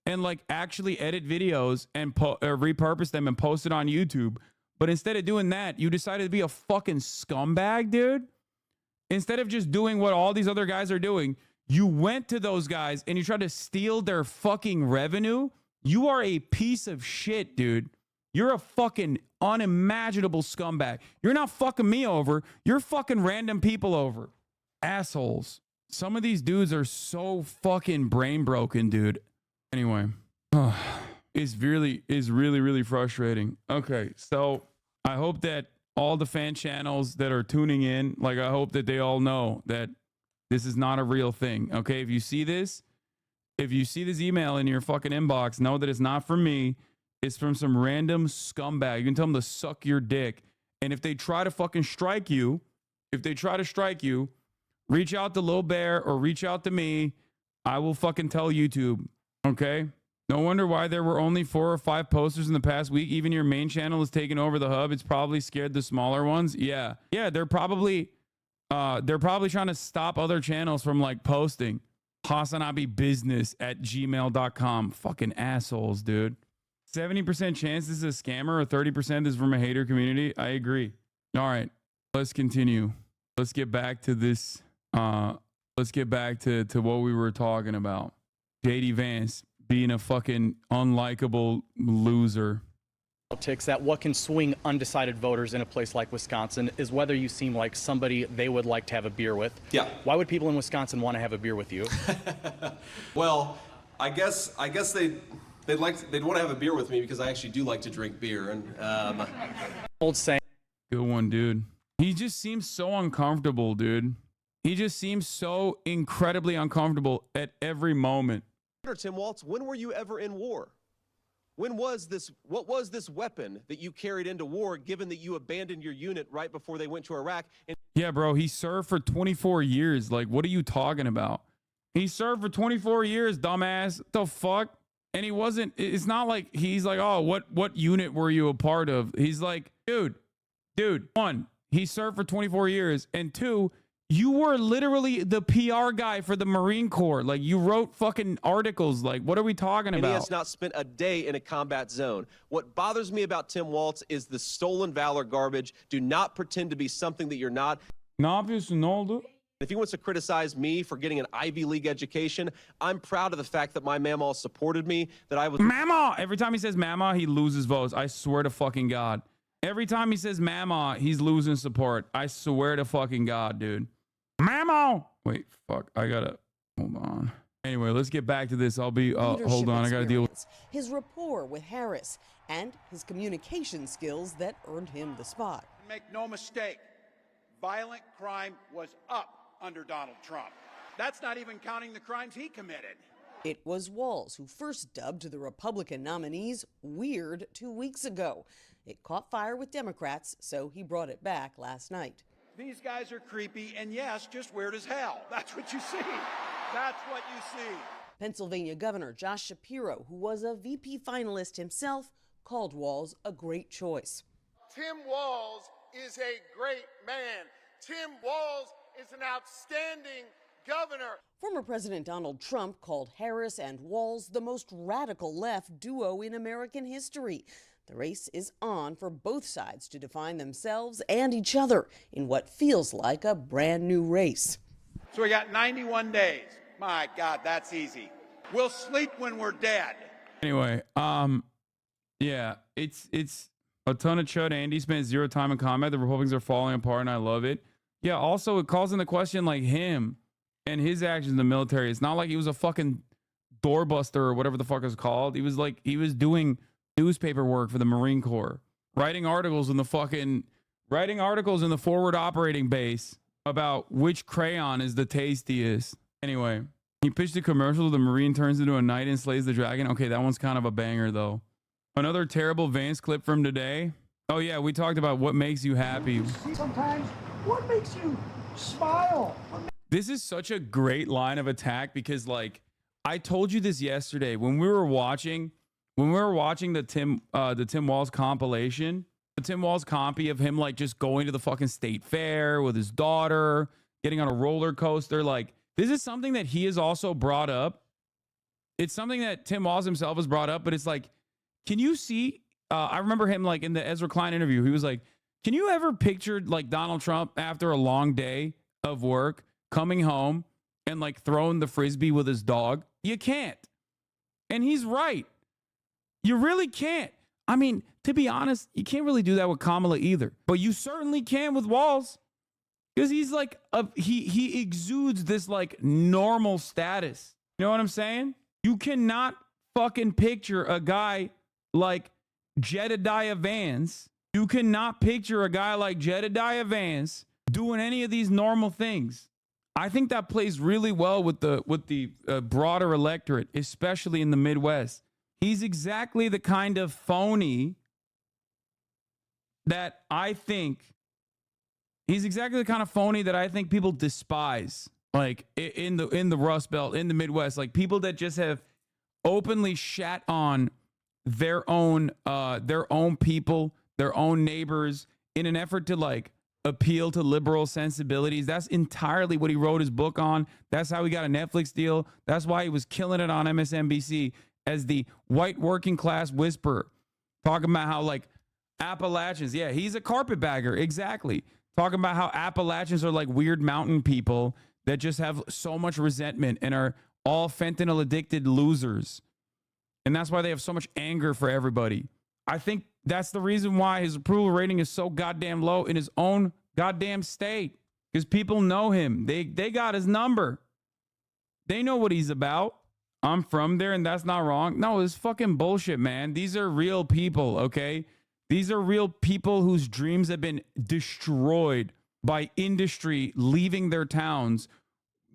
and like actually edit videos and repurpose them and post it on YouTube. But instead of doing that, you decided to be a fucking scumbag, dude. Instead of just doing what all these other guys are doing, you went to those guys and you tried to steal their fucking revenue. You are a piece of shit, dude. You're a fucking unimaginable scumbag. You're not fucking me over. You're fucking random people over. Assholes. Some of these dudes are so fucking brain broken, dude. Anyway, it's really frustrating. Okay, so I hope that all the fan channels that are tuning in, like, I hope that they all know that this is not a real thing. Okay, if you see this email in your fucking inbox, know that it's not from me. It's from some random scumbag. You can tell them to suck your dick. And if they try to fucking strike you, reach out to Lil Bear or reach out to me. I will fucking tell YouTube. Okay? No wonder why there were only 4 or 5 posters in the past week. Even your main channel is taking over the hub. It's probably scared the smaller ones. Yeah. Yeah, they're probably trying to stop other channels from like posting. HasanabiBusiness@gmail.com. Fucking assholes, dude. 70% chance this is a scammer or 30% is from a hater community. I agree. All right, let's continue. Let's get back to this. Let's get back to what we were talking about. JD Vance being a fucking unlikable loser. Politics that what can swing undecided voters in a place like Wisconsin is whether you seem like somebody they would like to have a beer with. Yeah. Why would people in Wisconsin want to have a beer with you? Well, I guess they'd want to have a beer with me because I actually do like to drink beer. And Old saying. Good one, dude. He just seems so uncomfortable, dude. He just seems so incredibly uncomfortable at every moment. Tim Walz, when were you ever in war? What was this weapon that you carried into war, given that you abandoned your unit right before they went to Iraq? Yeah, bro, he served for 24 years. Like, what are you talking about? He served for 24 years, dumbass. What the fuck? And he wasn't, it's not like he's like, oh, what unit were you a part of? He's like, dude, 1, he served for 24 years. And 2, you were literally the PR guy for the Marine Corps. Like, you wrote fucking articles. Like, what are we talking about? And he has not spent a day in a combat zone. What bothers me about Tim Walz is the stolen valor garbage. Do not pretend to be something that you're not. If he wants to criticize me for getting an Ivy League education, I'm proud of the fact that my mama supported me, that I was... Mama! Every time he says mama, he loses votes. I swear to fucking God. Every time he says mama, he's losing support. I swear to fucking God, dude. Mama! Wait, fuck. I gotta... Hold on. Anyway, let's get back to this. Hold on. I gotta deal with... His rapport with Harris and his communication skills that earned him the spot. Make no mistake, violent crime was up under Donald Trump. That's not even counting the crimes he committed. It was Walz who first dubbed the Republican nominees weird 2 weeks ago. It caught fire with Democrats, so he brought it back last night. These guys are creepy and, yes, just weird as hell. That's what you see. That's what you see. Pennsylvania Governor Josh Shapiro, who was a VP finalist himself, called Walz a great choice. Tim Walz is a great man. Tim Walz is an outstanding governor. Former President Donald Trump called Harris and Walz the most radical left duo in American history. The race is on for both sides to define themselves and each other in what feels like a brand new race. So we got 91 days. My God, that's easy. We'll sleep when we're dead. Anyway, yeah, it's a ton of chud. Andy spent zero time in combat. The Republicans are falling apart, and I love it. Yeah, also, it calls into question, like, him and his actions in the military. It's not like he was a fucking doorbuster or whatever the fuck it's called. He was doing newspaper work for the Marine Corps, writing articles in the forward operating base about which crayon is the tastiest. Anyway, he pitched a commercial. The Marine turns into a knight and slays the dragon. Okay, that one's kind of a banger, though. Another terrible Vance clip from today. Oh, yeah, we talked about what makes you happy. Sometimes, what makes you smile? This is such a great line of attack because, like, I told you this yesterday when we were watching the Tim Walz compilation, the Tim Walz compy of him, like, just going to the fucking state fair with his daughter, getting on a roller coaster. Like, this is something that he has also brought up. It's something that Tim Walz himself has brought up, but it's like, can you see? I remember him, like, in the Ezra Klein interview, he was like, can you ever picture, like, Donald Trump after a long day of work coming home and, like, throwing the Frisbee with his dog? You can't. And he's right. You really can't. I mean, to be honest, you can't really do that with Kamala either. But you certainly can with Walz. Because he's like, he exudes this, like, normal status. You know what I'm saying? You cannot fucking picture a guy like Jedediah Vance. You cannot picture a guy like Jedediah Vance doing any of these normal things. I think that plays really well with the broader electorate, especially in the Midwest. He's exactly the kind of phony that I think people despise, like in the Rust Belt, in the Midwest, like people that just have openly shat on their own people, their own neighbors, in an effort to, like, appeal to liberal sensibilities. That's entirely what he wrote his book on. That's how he got a Netflix deal. That's why he was killing it on MSNBC as the white working class whisperer, talking about how, like, Appalachians, yeah, he's a carpetbagger, exactly. Talking about how Appalachians are like weird mountain people that just have so much resentment and are all fentanyl addicted losers. And that's why they have so much anger for everybody. I think that's the reason why his approval rating is so goddamn low in his own goddamn state. Because people know him. They got his number. They know what he's about. I'm from there and that's not wrong. No, it's fucking bullshit, man. These are real people, okay? These are real people whose dreams have been destroyed by industry leaving their towns.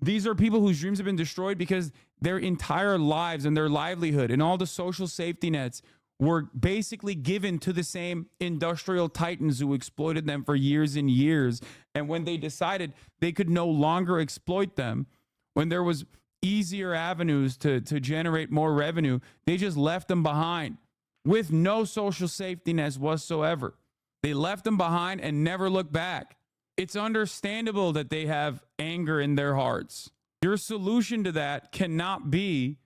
These are people whose dreams have been destroyed because their entire lives and their livelihood and all the social safety nets were basically given to the same industrial titans who exploited them for years and years. And when they decided they could no longer exploit them, when there was easier avenues to generate more revenue, they just left them behind with no social safety nets whatsoever. They left them behind and never looked back. It's understandable that they have anger in their hearts. Your solution to that cannot be,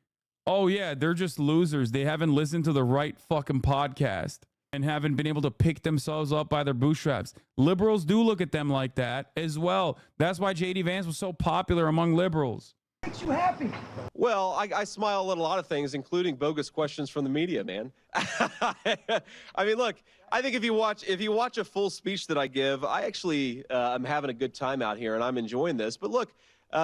oh yeah, they're just losers. They haven't listened to the right fucking podcast and haven't been able to pick themselves up by their bootstraps. Liberals do look at them like that as well. That's why J.D. Vance was so popular among liberals. Makes you happy. Well, I smile at a lot of things, including bogus questions from the media, man. I mean, look, I think if you watch a full speech that I give, I actually am having a good time out here and I'm enjoying this. But look,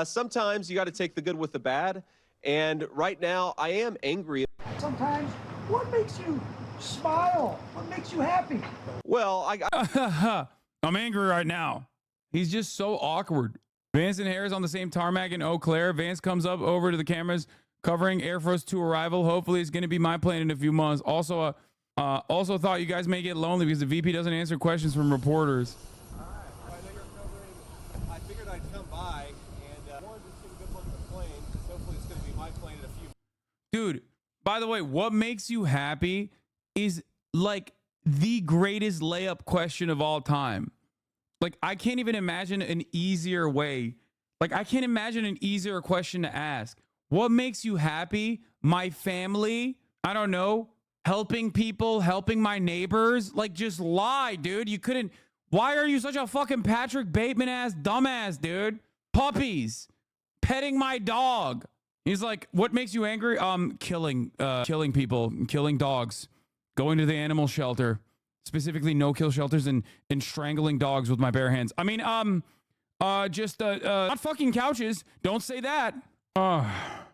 sometimes you got to take the good with the bad. And right now, I am angry. Sometimes, what makes you smile? What makes you happy? Well, I'm angry right now. He's just so awkward. Vance and Harris on the same tarmac in Eau Claire. Vance comes up over to the cameras covering Air Force 2 arrival. Hopefully it's going to be my plane in a few months. Also thought you guys may get lonely because the VP doesn't answer questions from reporters. All right. I know you're covering. I figured I'd come by and wanted to take a good look at the plane. Hopefully it's going to be my plane in a few. Dude, by the way, what makes you happy is like the greatest layup question of all time. Like, I can't even imagine an easier way. Like, I can't imagine an easier question to ask. What makes you happy? My family? I don't know. Helping people, helping my neighbors? Like, just lie, dude. You couldn't. Why are you such a fucking Patrick Bateman ass dumbass, dude? Puppies. Petting my dog. He's like, what makes you angry? Killing people, killing dogs, going to the animal shelter, specifically no-kill shelters, and strangling dogs with my bare hands. I mean, not fucking couches. Don't say that.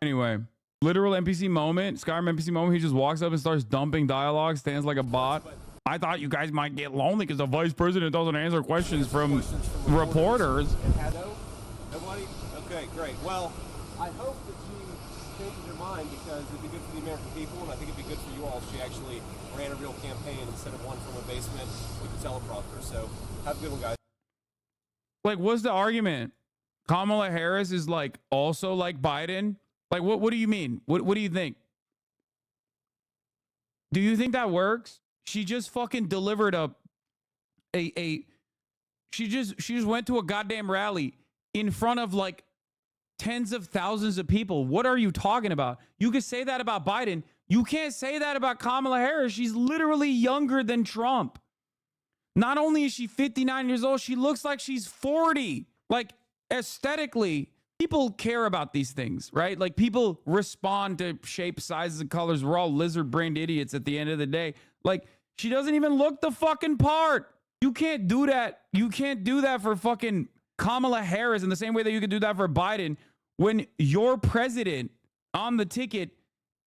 Anyway, literal NPC moment, Skyrim NPC moment. He just walks up and starts dumping dialogue, stands like a bot. I thought you guys might get lonely because the vice president doesn't answer questions from reporters. Nobody? Okay, great. Well, I hope that she changes her mind because it'd be good for the American people, and I think it'd be good for you all if she actually ran a real campaign instead of one from a basement with a teleprompter. So have a good one, guys. Like, what's the argument? Kamala Harris is like also like Biden? Like, what do you mean? What do you think? Do you think that works? She just fucking delivered she just went to a goddamn rally in front of like tens of thousands of people. What are you talking about? You could say that about Biden. You can't say that about Kamala Harris. She's literally younger than Trump. Not only is she 59 years old, she looks like she's 40. Like, aesthetically, people care about these things, right? Like, people respond to shape, sizes, and colors. We're all lizard-brained idiots at the end of the day. Like, she doesn't even look the fucking part. You can't do that. You can't do that for fucking Kamala Harris in the same way that you could do that for Biden when your president on the ticket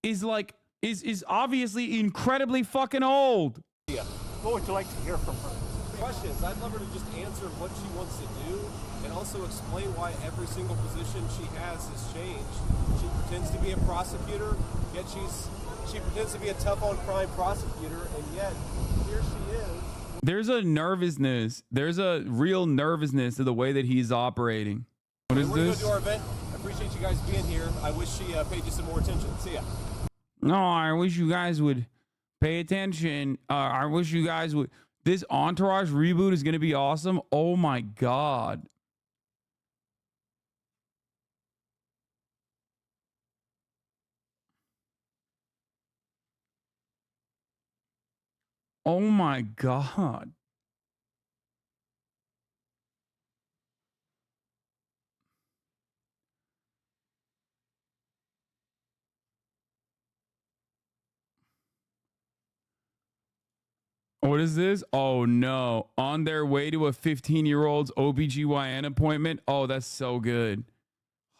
is like, is obviously incredibly fucking old. Yeah. What would you like to hear from her? Questions. I'd love her to just answer what she wants to do and also explain why every single position she has changed. She pretends to be a prosecutor, yet she pretends to be a tough on crime prosecutor, and yet here she is. There's a nervousness. There's a real nervousness to the way that he's operating. What is We're this? going to go to our event. I appreciate you guys being here. I wish she paid you some more attention. See ya. No, I wish you guys would pay attention. I wish you guys would. This Entourage reboot is going to be awesome. Oh my God. Oh my God. What is this? Oh no. On their way to a 15-year-old's OBGYN appointment. Oh, that's so good.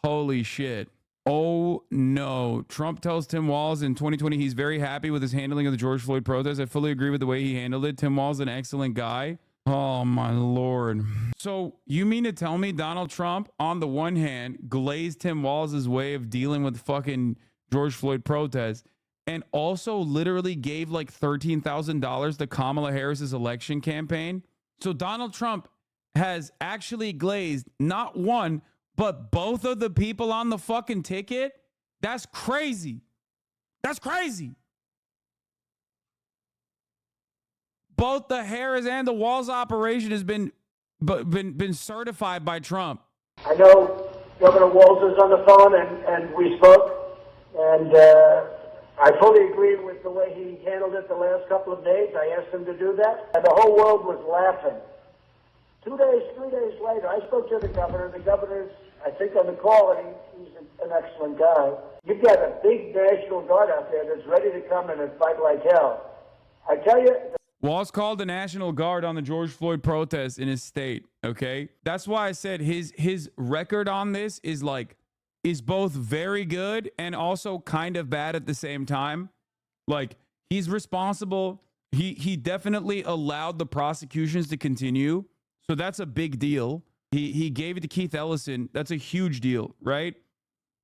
Holy shit. Oh no. Trump tells Tim Walz in 2020 he's very happy with his handling of the George Floyd protest. I fully agree with the way he handled it. Tim Walz is an excellent guy. Oh my Lord. So you mean to tell me Donald Trump, on the one hand, glazed Tim Walz's way of dealing with fucking George Floyd protests, and also literally gave like $13,000 to Kamala Harris's election campaign? So Donald Trump has actually glazed not one, but both of the people on the fucking ticket? That's crazy. That's crazy. Both the Harris and the Walz operation has been certified by Trump. I know Governor Walz is on the phone, and we spoke, and I fully agree with the way he handled it the last couple of days. I asked him to do that, and the whole world was laughing. 2 days, 3 days later, I spoke to the governor. The governor's, I think, on the call, and he's an excellent guy. You've got a big National Guard out there that's ready to come in and fight like hell. I tell you... Walz called the National Guard on the George Floyd protests in his state, okay? That's why I said his record on this is both very good and also kind of bad at the same time. Like, he's responsible. He definitely allowed the prosecutions to continue. So that's a big deal. He gave it to Keith Ellison. That's a huge deal, right?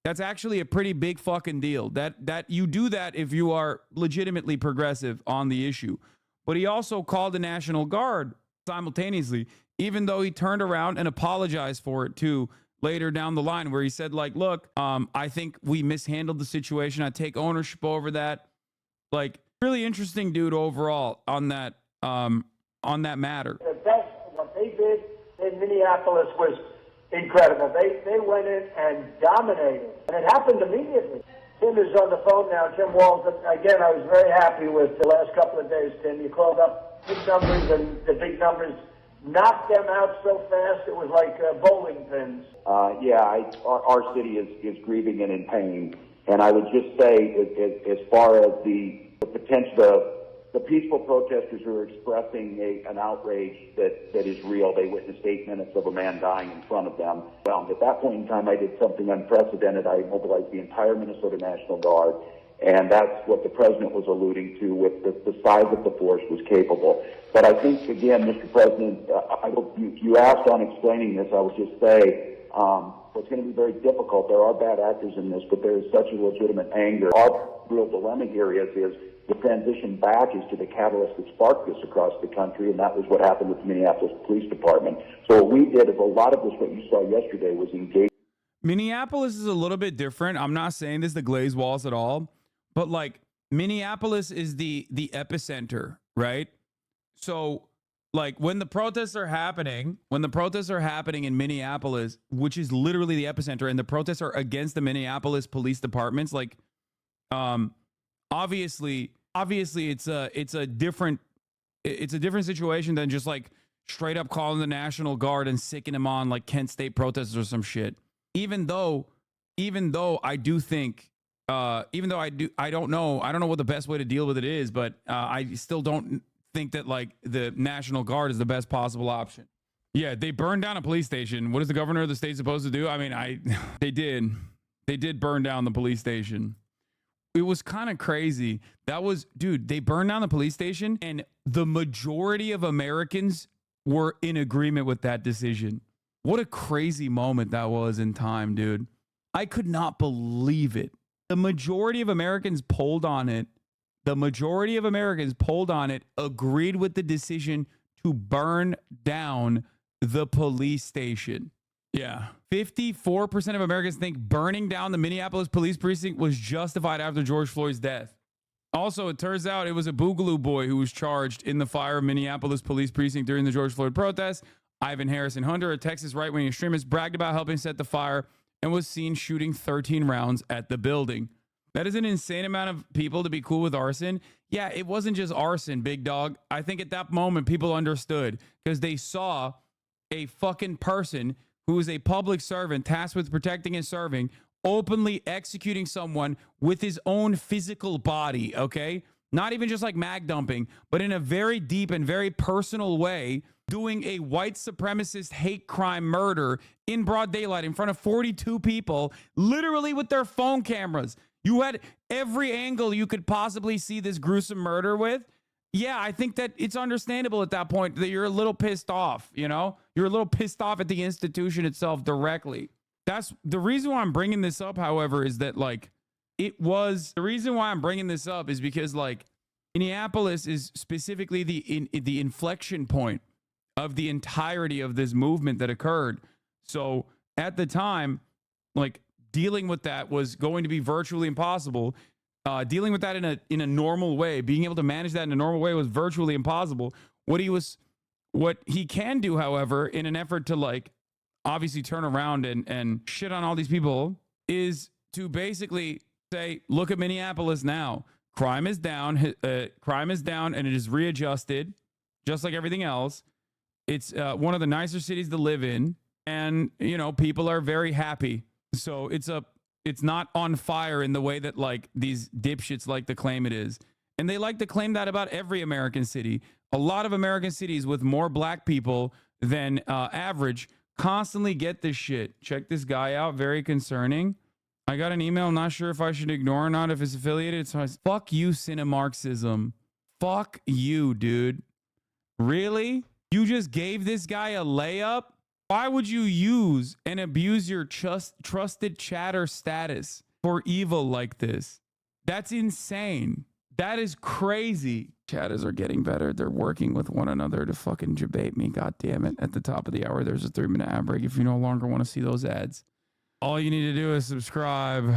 That's actually a pretty big fucking deal. That you do that if you are legitimately progressive on the issue. But he also called the National Guard simultaneously, even though he turned around and apologized for it too later down the line, where he said, like, look, I think we mishandled the situation. I take ownership over that. Like, really interesting dude overall on that matter. What they did in Minneapolis was incredible. They went in and dominated, and it happened immediately. Tim is on the phone now. Tim Walz. Again, I was very happy with the last couple of days, Tim. You called up big numbers, and the big numbers knocked them out so fast it was like bowling pins. Our city is grieving and in pain. And I would just say, as far as the potential, the peaceful protesters who are expressing an outrage that is real. They witnessed 8 minutes of a man dying in front of them. Well, at that point in time, I did something unprecedented. I mobilized the entire Minnesota National Guard, and that's what the president was alluding to with the size of the force was capable. But I think, again, Mr. President, you asked on explaining this, I would just say, it's going to be very difficult. There are bad actors in this, but there is such a legitimate anger. Our real dilemma here is the transition back is to the catalyst that sparked this across the country, and that was what happened with the Minneapolis Police Department. So what we did is a lot of this, what you saw yesterday, was engaged. Minneapolis is a little bit different. I'm not saying this is the glaze walls at all, but like Minneapolis is the epicenter, right? So like when the protests are happening in Minneapolis, which is literally the epicenter, and the protests are against the Minneapolis police departments, like obviously it's a different situation than just like straight up calling the National Guard and sicking them on like Kent State protesters or some shit. Even though I do think I don't know what the best way to deal with it is, but I still don't think that like the National Guard is the best possible option. Yeah, they burned down a police station. What is the governor of the state supposed to do? I mean, they did burn down the police station. It was kind of crazy. They burned down the police station, and the majority of Americans were in agreement with that decision. What a crazy moment that was in time, dude. I could not believe it. The majority of Americans polled on it. Agreed with the decision to burn down the police station. Yeah. 54% of Americans think burning down the Minneapolis police precinct was justified after George Floyd's death. Also, it turns out it was a Boogaloo boy who was charged in the fire of Minneapolis police precinct during the George Floyd protests. Ivan Harrison Hunter, a Texas right-wing extremist, bragged about helping set the fire and was seen shooting 13 rounds at the building. That is an insane amount of people to be cool with arson. Yeah, it wasn't just arson, big dog. I think at that moment, people understood because they saw a fucking person who is a public servant tasked with protecting and serving, openly executing someone with his own physical body, okay? Not even just like mag dumping, but in a very deep and very personal way, doing a white supremacist hate crime murder in broad daylight in front of 42 people, literally with their phone cameras. You had every angle you could possibly see this gruesome murder with. Yeah, I think that it's understandable at that point that you're a little pissed off, you know? You're a little pissed off at the institution itself directly. That's the reason why I'm bringing this up, however, is that like the reason why I'm bringing this up is because like Minneapolis is specifically the inflection point of the entirety of this movement that occurred. So at the time, like dealing with that was going to be virtually impossible. Dealing with that in a normal way, being able to manage that in a normal way was virtually impossible. What he can do, however, in an effort to like obviously turn around and shit on all these people is to basically say, look at Minneapolis now. Crime is down, and it is readjusted, just like everything else. It's one of the nicer cities to live in, and you know people are very happy. So it's not on fire in the way that like these dipshits like to claim it is. And they like to claim that about every American city. A lot of American cities with more black people than average constantly get this shit. Check this guy out. Very concerning. I got an email. I'm not sure if I should ignore or not if it's affiliated. So fuck you, Cinemarxism. Fuck you, dude. Really? You just gave this guy a layup? Why would you use and abuse your trusted chatter status for evil like this? That's insane. That is crazy. Chatters are getting better. They're working with one another to fucking debate me. God damn it. At the top of the hour, there's a 3-minute ad break. If you no longer want to see those ads, all you need to do is subscribe.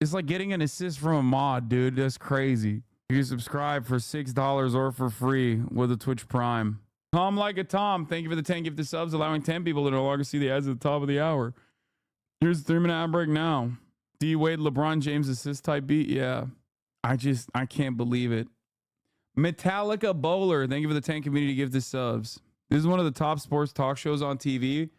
It's like getting an assist from a mod, dude. That's crazy. You can subscribe for $6 or for free with a Twitch Prime. Tom like a Tom. Thank you for the 10 gifted subs, allowing 10 people to no longer see the ads at the top of the hour. Here's the 3-minute ad break now. D Wade, LeBron James assist type beat. Yeah. I can't believe it. Metallica Bowler. Thank you for the 10 community gifted subs. This is one of the top sports talk shows on TV.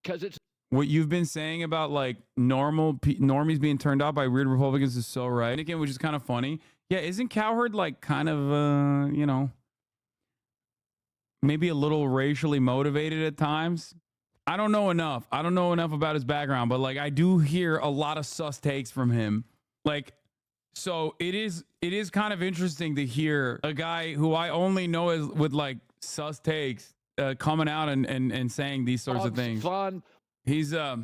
Because it's what you've been saying about like normies being turned off by weird Republicans is so right. Again, which is kind of funny. Yeah, isn't Cowherd like kind of, you know, maybe a little racially motivated at times? I don't know enough. I don't know enough about his background, but like I do hear a lot of sus takes from him. Like, so it is kind of interesting to hear a guy who I only know is with like sus takes coming out and saying these sorts of things. Fun. He's a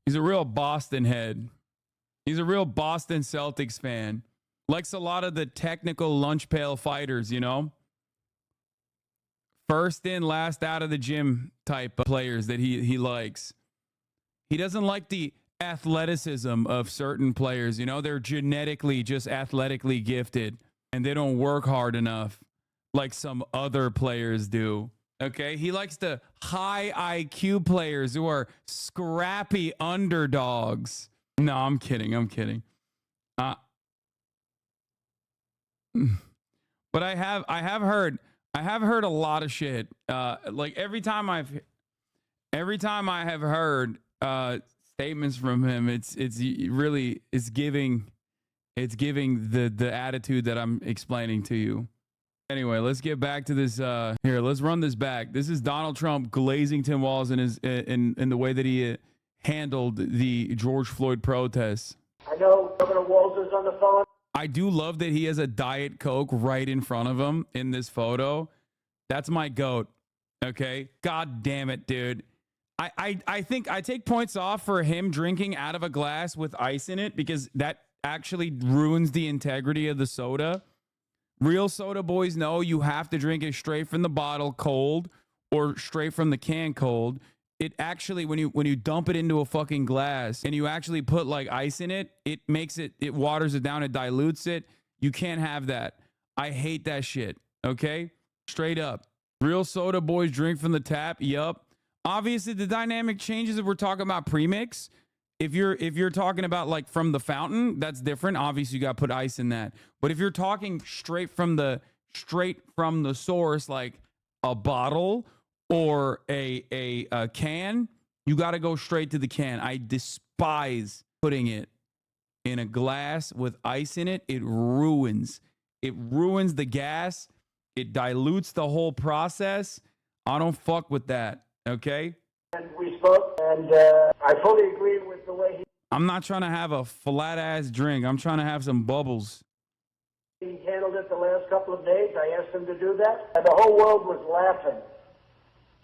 real Boston head. He's a real Boston Celtics fan. Likes a lot of the technical lunch pail fighters, you know? First in, last out of the gym type of players that he likes. He doesn't like the athleticism of certain players, you know? They're genetically just athletically gifted and they don't work hard enough like some other players do. Okay, he likes the high IQ players who are scrappy underdogs. No, I'm kidding. But I have heard a lot of shit. Like every time I have heard statements from him, it's giving the attitude that I'm explaining to you. Anyway, let's get back to this. Here, let's run this back. This is Donald Trump glazing Tim Walz in the way that he handled the George Floyd protests. I know Governor Walz is on the phone. I do love that he has a Diet Coke right in front of him in this photo. That's my goat. Okay? God damn it, dude. I think I take points off for him drinking out of a glass with ice in it because that actually ruins the integrity of the soda. Real soda boys know you have to drink it straight from the bottle cold or straight from the can cold. It actually, when you dump it into a fucking glass and you actually put like ice in it, it waters it down, it dilutes it. You can't have that. I hate that shit. Okay? Straight up. Real soda boys drink from the tap. Yup. Obviously the dynamic changes if we're talking about premix. If you're talking about like from the fountain, that's different. Obviously you got to put ice in that. But if you're talking straight from the source, like a bottle or a can, you got to go straight to the can. I despise putting it in a glass with ice in it. It ruins the gas. It dilutes the whole process. I don't fuck with that. Okay? And we spoke, and I fully agree with the way I'm not trying to have a flat ass drink. I'm trying to have some bubbles. he handled it the last couple of days. I asked him to do that, and the whole world was laughing.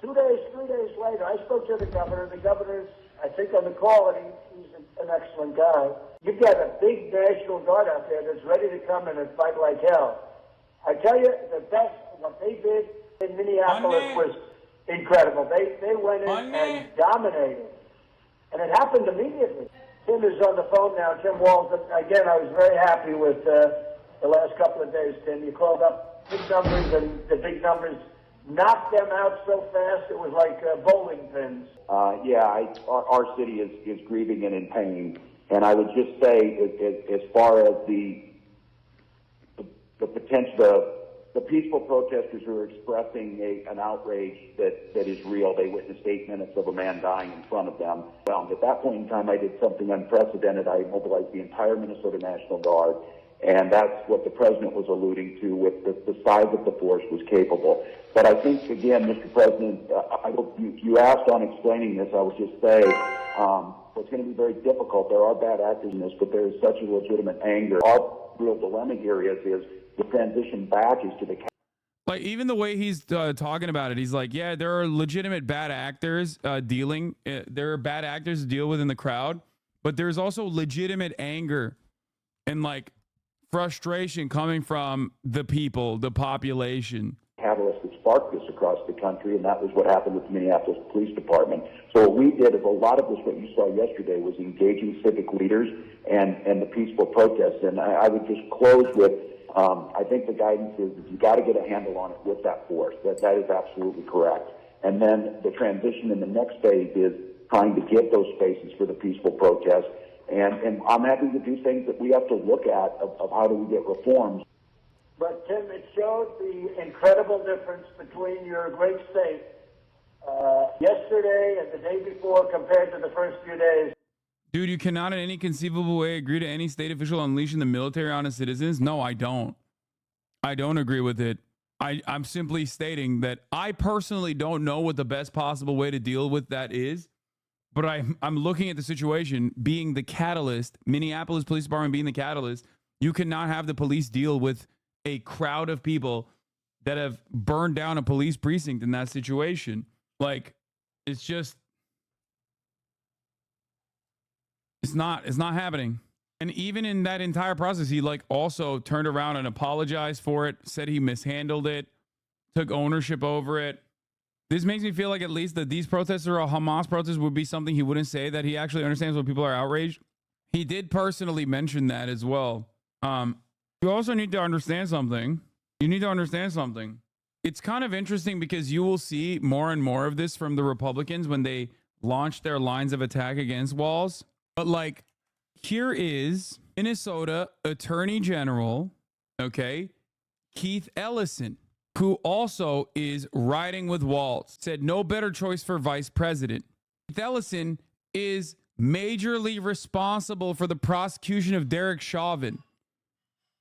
3 days later, I spoke to the governor. The governor's, I think, on the call, and he's an excellent guy. You've got a big National Guard out there that's ready to come in and fight like hell. I tell you, what they did in Minneapolis was incredible. They went in and dominated. And it happened immediately. Tim is on the phone now. Tim Walz. Again, I was very happy with the last couple of days, Tim. You called up big numbers, and the big numbers knocked them out so fast it was like bowling pins. Our city is grieving and in pain. And I would just say, as far as the potential, the peaceful protesters who are expressing an outrage that is real. They witnessed 8 minutes of a man dying in front of them. Well, at that point in time, I did something unprecedented. I mobilized the entire Minnesota National Guard, and that's what the president was alluding to with the size of the force was capable. But I think, again, Mr. President, you asked on explaining this, I would just say, it's going to be very difficult. There are bad actors in this, but there is such a legitimate anger. Our real dilemma here is the transition back is to the Like, even the way he's talking about it, he's like, yeah, there are legitimate bad actors there are bad actors to deal with in the crowd, but there's also legitimate anger and like frustration coming from the people, the population. Catalyst that sparked this across the country, and that was what happened with the Minneapolis Police Department. So what we did is a lot of this, what you saw yesterday, was engaging civic leaders and the peaceful protests. And I would just close with, I think the guidance is that you got to get a handle on it with that force. That is absolutely correct. And then the transition in the next phase is trying to get those spaces for the peaceful protest. And I'm happy to do things that we have to look at of how do we get reforms. But, Tim, it showed the incredible difference between your great state yesterday and the day before compared to the first few days. Dude, you cannot in any conceivable way agree to any state official unleashing the military on its citizens. No, I don't. I don't agree with it. I'm simply stating that I personally don't know what the best possible way to deal with that is. But I'm looking at the situation being the catalyst, Minneapolis Police Department being the catalyst. You cannot have the police deal with a crowd of people that have burned down a police precinct in that situation. Like, it's just, it's not happening. And even in that entire process, he like also turned around and apologized for it, said he mishandled it, took ownership over it. This makes me feel like at least that these protests or a Hamas protest would be something he wouldn't say, that he actually understands when people are outraged. He did personally mention that as well. You also need to understand something. You need to understand something. It's kind of interesting because you will see more and more of this from the Republicans when they launch their lines of attack against Walz. But like, here is Minnesota Attorney General, okay, Keith Ellison, who also is riding with Walz, said no better choice for vice president. Keith Ellison is majorly responsible for the prosecution of Derek Chauvin.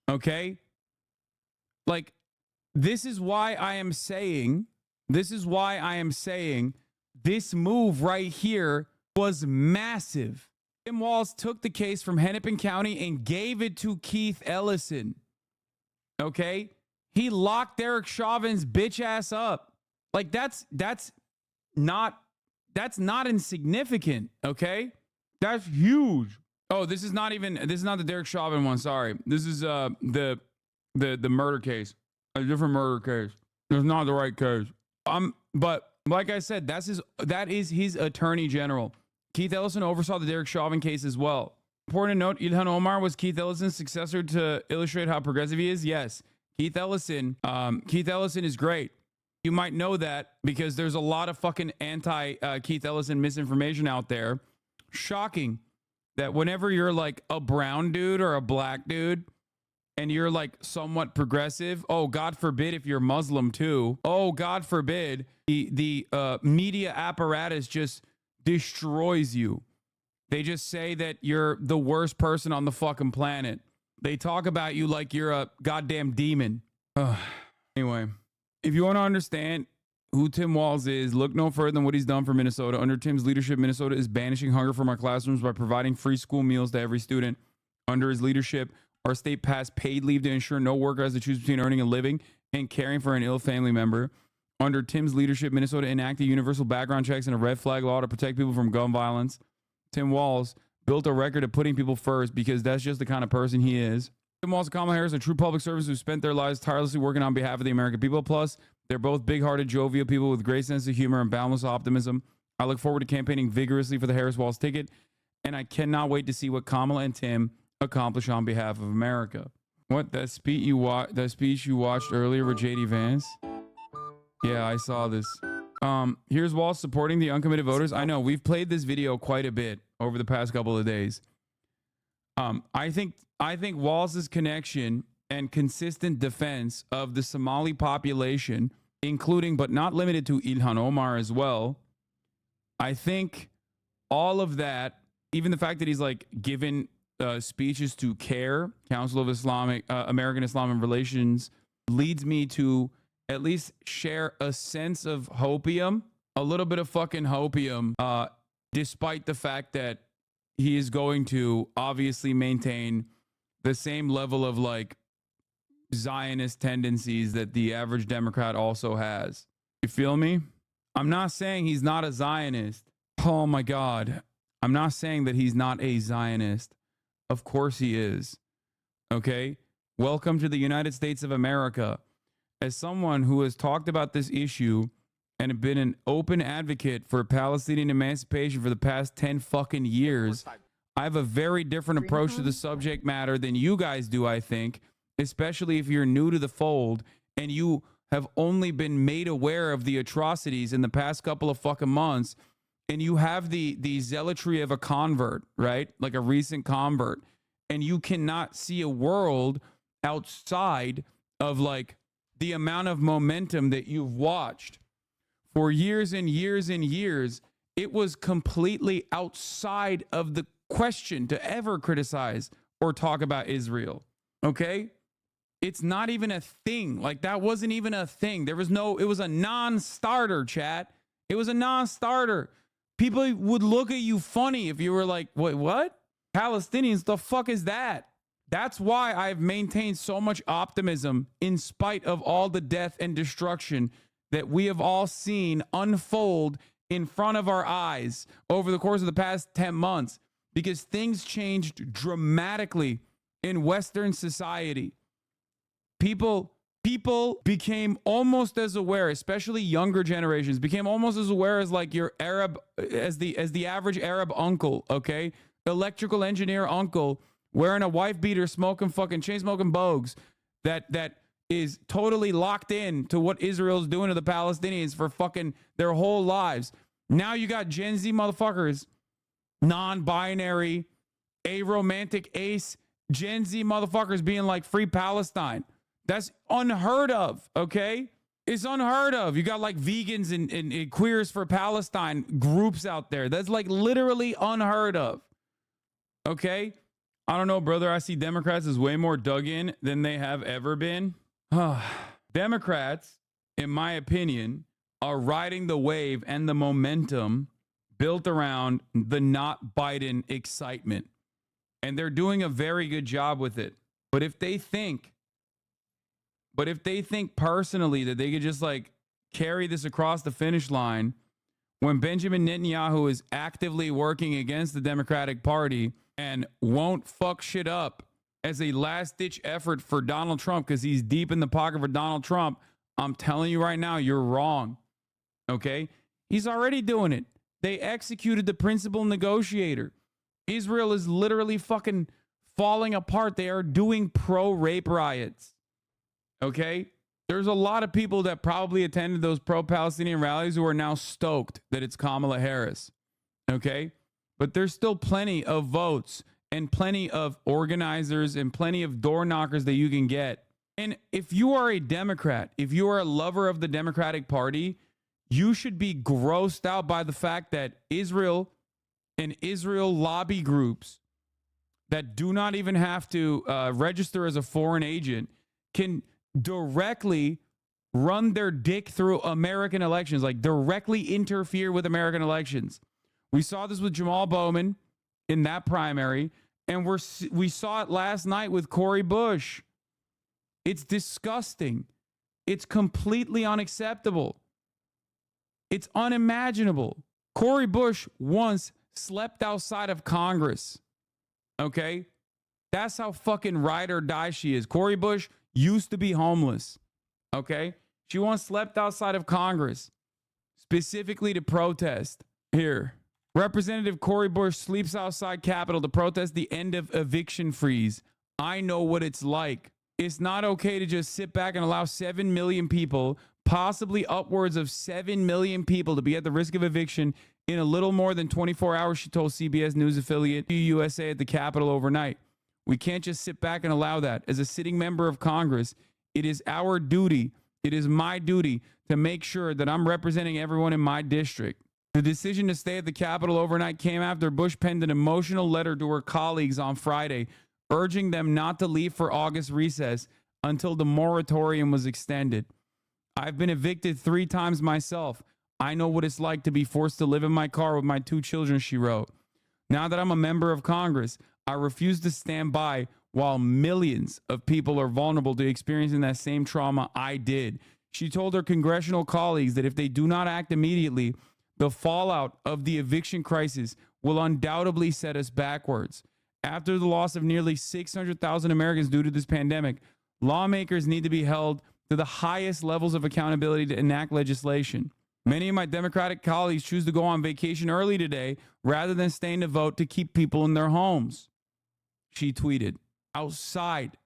Okay? Like, this is why I am saying this move right here was massive. Tim Walz took the case from Hennepin County and gave it to Keith Ellison. Okay? He locked Derek Chauvin's bitch ass up. Like, that's not insignificant, okay? That's huge. Oh, this is not the Derek Chauvin one, sorry. This is the murder case. A different murder case. It's not the right case. But like I said, that is his attorney general. Keith Ellison oversaw the Derek Chauvin case as well. Important to note, Ilhan Omar was Keith Ellison's successor to illustrate how progressive he is. Yes, Keith Ellison is great. You might know that because there's a lot of fucking anti-Keith Ellison misinformation out there. Shocking that whenever you're like a brown dude or a black dude and you're like somewhat progressive, oh, God forbid if you're Muslim too. Oh, God forbid, the media apparatus just destroys you. They just say that you're the worst person on the fucking planet. They talk about you like you're a goddamn demon. Anyway, if you want to understand who Tim Walz is, look no further than what he's done for Minnesota. Under Tim's leadership, Minnesota is banishing hunger from our classrooms by providing free school meals to every student. Under his leadership, our state passed paid leave to ensure no worker has to choose between earning a living and caring for an ill family member. Under Tim's leadership, Minnesota enacted universal background checks and a red flag law to protect people from gun violence. Tim Walz built a record of putting people first because that's just the kind of person he is. Tim Walz and Kamala Harris are true public servants who spent their lives tirelessly working on behalf of the American people. Plus, they're both big-hearted, jovial people with great sense of humor and boundless optimism. I look forward to campaigning vigorously for the Harris-Walz ticket, and I cannot wait to see what Kamala and Tim accomplish on behalf of America. What, that speech you watched earlier with JD Vance? Yeah, I saw this. Here's Walz supporting the uncommitted voters. I know we've played this video quite a bit over the past couple of days. I think Walz's connection and consistent defense of the Somali population, including but not limited to Ilhan Omar as well. I think all of that, even the fact that he's like given speeches to CARE, Council of American Islamic Relations, leads me to at least share a sense of hopium, a little bit of fucking hopium, despite the fact that he is going to obviously maintain the same level of like Zionist tendencies that the average Democrat also has. You feel me? I'm not saying he's not a Zionist. Oh my God. I'm not saying that he's not a Zionist. Of course he is. Okay? Welcome to the United States of America. As someone who has talked about this issue and been an open advocate for Palestinian emancipation for the past 10 fucking years, I have a very different approach to the subject matter than you guys do, I think, especially if you're new to the fold and you have only been made aware of the atrocities in the past couple of fucking months, and you have the zealotry of a convert, right? Like a recent convert, and you cannot see a world outside of like the amount of momentum that you've watched for years and years and years. It was completely outside of the question to ever criticize or talk about Israel. Okay? It's not even a thing. Like, that wasn't even a thing. It was a non-starter, chat. It was a non-starter. People would look at you funny if you were like, wait, what? Palestinians, the fuck is that? That's why I've maintained so much optimism in spite of all the death and destruction that we have all seen unfold in front of our eyes over the course of the past 10 months, because things changed dramatically in Western society. People became almost as aware, especially younger generations, became almost as aware as like your Arab, as the average Arab uncle, okay? Electrical engineer uncle wearing a wife beater, smoking fucking chain smoking bogues that is totally locked in to what Israel's doing to the Palestinians for fucking their whole lives. Now you got Gen Z motherfuckers, non-binary, aromantic ace, Gen Z motherfuckers being like, free Palestine. That's unheard of, okay? It's unheard of. You got like vegans and queers for Palestine groups out there. That's like literally unheard of, okay? I don't know, brother. I see Democrats as way more dug in than they have ever been. Democrats, in my opinion, are riding the wave and the momentum built around the not Biden excitement. And they're doing a very good job with it. But if they think personally that they could just like carry this across the finish line when Benjamin Netanyahu is actively working against the Democratic Party and won't fuck shit up as a last-ditch effort for Donald Trump because he's deep in the pocket for Donald Trump, I'm telling you right now, you're wrong. Okay? He's already doing it. They executed the principal negotiator. Israel is literally fucking falling apart. They are doing pro-rape riots. Okay? There's a lot of people that probably attended those pro-Palestinian rallies who are now stoked that it's Kamala Harris. Okay? But there's still plenty of votes and plenty of organizers and plenty of door knockers that you can get. And if you are a Democrat, if you are a lover of the Democratic Party, you should be grossed out by the fact that Israel and Israel lobby groups that do not even have to register as a foreign agent can directly run their dick through American elections, like directly interfere with American elections. We saw this with Jamal Bowman in that primary, and we saw it last night with Cori Bush. It's disgusting. It's completely unacceptable. It's unimaginable. Cori Bush once slept outside of Congress. Okay? That's how fucking ride or die she is. Cori Bush used to be homeless. Okay? She once slept outside of Congress, specifically to protest. Here. Representative Cori Bush sleeps outside Capitol to protest the end of eviction freeze. I know what it's like. It's not okay to just sit back and allow 7 million people, possibly upwards of 7 million people, to be at the risk of eviction in a little more than 24 hours, she told CBS News affiliate USA at the Capitol overnight. We can't just sit back and allow that. As a sitting member of Congress, it is our duty, it is my duty to make sure that I'm representing everyone in my district. The decision to stay at the Capitol overnight came after Bush penned an emotional letter to her colleagues on Friday, urging them not to leave for August recess until the moratorium was extended. I've been evicted 3 times myself. I know what it's like to be forced to live in my car with my 2 children, she wrote. Now that I'm a member of Congress, I refuse to stand by while millions of people are vulnerable to experiencing that same trauma I did. She told her congressional colleagues that if they do not act immediately, the fallout of the eviction crisis will undoubtedly set us backwards. After the loss of nearly 600,000 Americans due to this pandemic, lawmakers need to be held to the highest levels of accountability to enact legislation. Many of my Democratic colleagues choose to go on vacation early today rather than staying to vote to keep people in their homes. She tweeted outside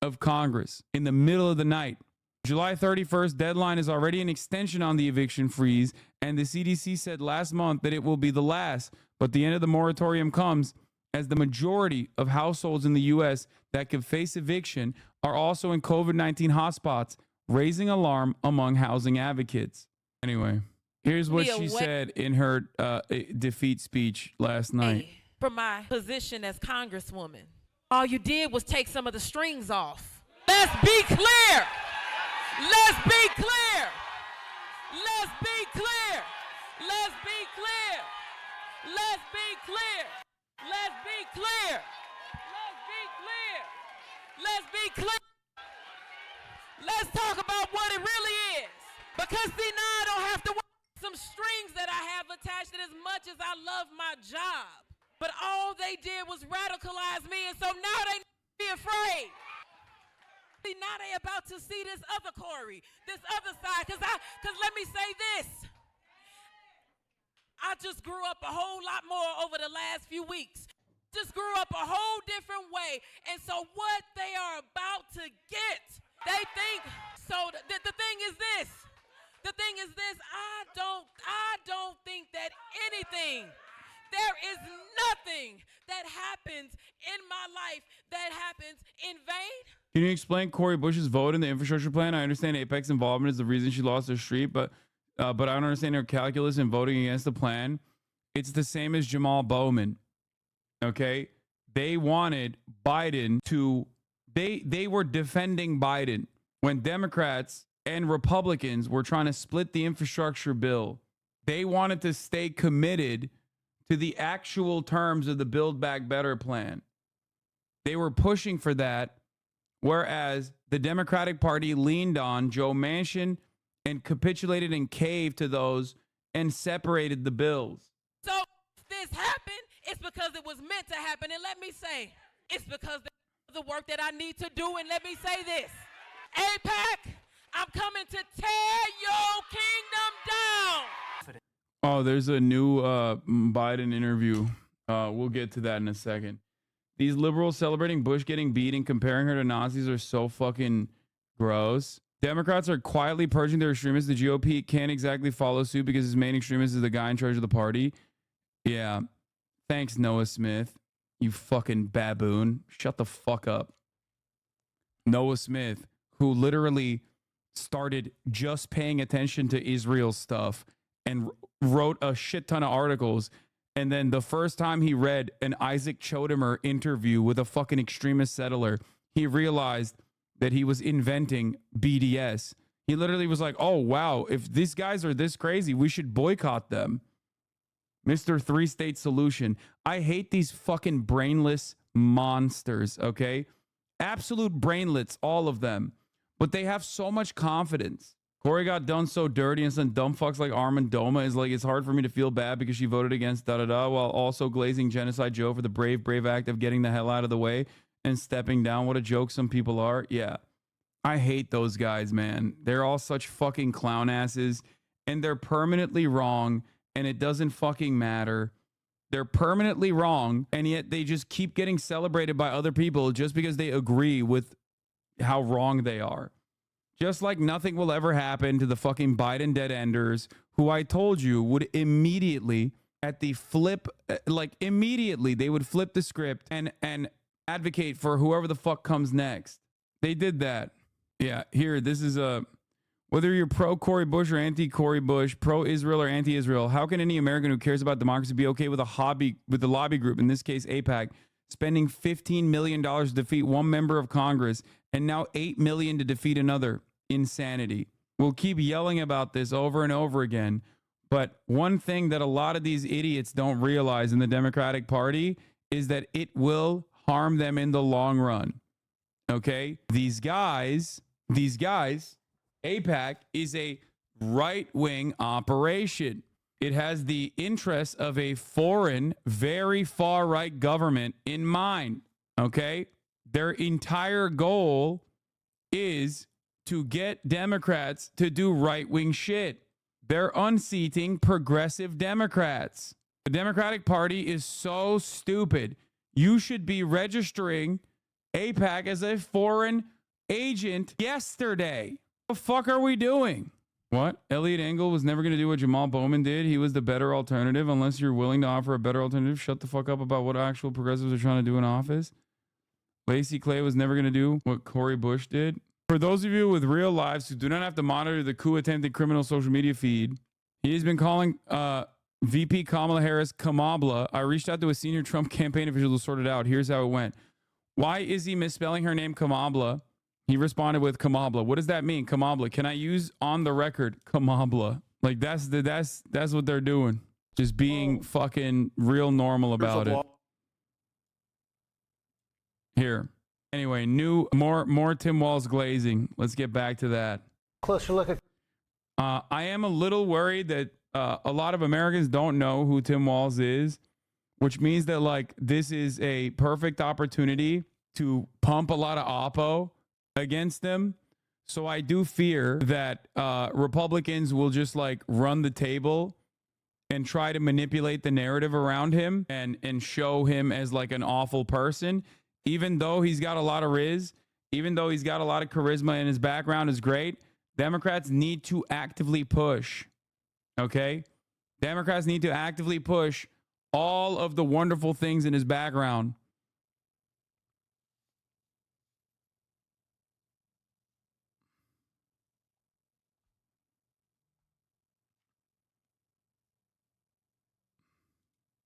of Congress in the middle of the night. July 31st deadline is already an extension on the eviction freeze, and the CDC said last month that it will be the last, but the end of the moratorium comes as the majority of households in the U.S. that could face eviction are also in COVID-19 hotspots, raising alarm among housing advocates. Anyway, here's what she said in her defeat speech last night. From my position as Congresswoman, all you did was take some of the strings off. Let's be clear. Let's be clear. Let's be clear. Let's be clear. Let's be clear. Let's be clear. Let's be clear. Let's be clear. Let's talk about what it really is. Because see, now I don't have to work some strings that I have attached, and as much as I love my job, but all they did was radicalize me, and so now they be afraid. See, now they about to see this other Corey, this other side, because let me say this. I just grew up a whole lot more over the last few weeks. Just grew up a whole different way. And so what they are about to get, they think, so the thing is this. The thing is this, I don't think that anything, there is nothing that happens in my life that happens in vain. Can you explain Cori Bush's vote in the infrastructure plan? I understand AIPAC's involvement is the reason she lost her street, but I don't understand her calculus in voting against the plan. It's the same as Jamal Bowman. Okay? They wanted Biden to, they were defending Biden when Democrats and Republicans were trying to split the infrastructure bill. They wanted to stay committed to the actual terms of the Build Back Better plan. They were pushing for that, whereas the Democratic Party leaned on Joe Manchin and capitulated and caved to those and separated the bills. So if this happened, it's because it was meant to happen. And let me say, it's because of the work that I need to do. And let me say this, AIPAC, I'm coming to tear your kingdom down. Oh, there's a new Biden interview. We'll get to that in a second. These liberals celebrating Bush getting beat and comparing her to Nazis are so fucking gross. Democrats are quietly purging their extremists. The GOP can't exactly follow suit because his main extremist is the guy in charge of the party. Yeah. Thanks, Noah Smith. You fucking baboon. Shut the fuck up. Noah Smith, who literally started just paying attention to Israel stuff and wrote a shit ton of articles. And then the first time he read an Isaac Chodemer interview with a fucking extremist settler, he realized that he was inventing BDS. He literally was like, oh, wow, if these guys are this crazy, we should boycott them. Mr. Three-State Solution. I hate these fucking brainless monsters, okay? Absolute brainlets, all of them. But they have so much confidence. Corey got done so dirty, and some dumb fucks like Armin Doma is like, it's hard for me to feel bad because she voted against da-da-da, while also glazing Genocide Joe for the brave act of getting the hell out of the way and stepping down. What a joke some people are. Yeah. I hate those guys, man. They're all such fucking clown asses, and they're permanently wrong, and it doesn't fucking matter. They're permanently wrong, and yet they just keep getting celebrated by other people just because they agree with how wrong they are. Just like nothing will ever happen to the fucking Biden dead enders, who I told you would immediately at the flip, like immediately they would flip the script and advocate for whoever the fuck comes next. They did that. Yeah, here, this is whether you're pro Cori Bush or anti Cori Bush, pro Israel or anti Israel, how can any American who cares about democracy be okay with the lobby group, in this case AIPAC, spending $15 million to defeat one member of Congress and now $8 million to defeat another? Insanity. We'll keep yelling about this over and over again. But one thing that a lot of these idiots don't realize in the Democratic Party is that it will harm them in the long run. Okay? These guys, AIPAC is a right-wing operation. It has the interests of a foreign, very far-right government in mind. Okay? Their entire goal is to get Democrats to do right-wing shit. They're unseating progressive Democrats. The Democratic Party is so stupid. You should be registering AIPAC as a foreign agent yesterday. What the fuck are we doing? What? Elliot Engel was never going to do what Jamal Bowman did. He was the better alternative. Unless you're willing to offer a better alternative, shut the fuck up about what actual progressives are trying to do in office. Lacey Clay was never going to do what Cori Bush did. For those of you with real lives who do not have to monitor the coup-attempted criminal social media feed, he has been calling VP Kamala Harris Kamabla. I reached out to a senior Trump campaign official to sort it out. Here's how it went. Why is he misspelling her name Kamabla? He responded with Kamabla. What does that mean? Kamabla. Can I use on the record Kamabla? Like that's what they're doing. Just being fucking real normal about it. Here. Anyway, more Tim Walz glazing. Let's get back to that. Closer look at. I am a little worried that a lot of Americans don't know who Tim Walz is, which means that like this is a perfect opportunity to pump a lot of oppo against them. So I do fear that Republicans will just like run the table and try to manipulate the narrative around him and show him as like an awful person. Even though he's got a lot of riz, even though he's got a lot of charisma and his background is great, Democrats need to actively push. Okay? Democrats need to actively push all of the wonderful things in his background.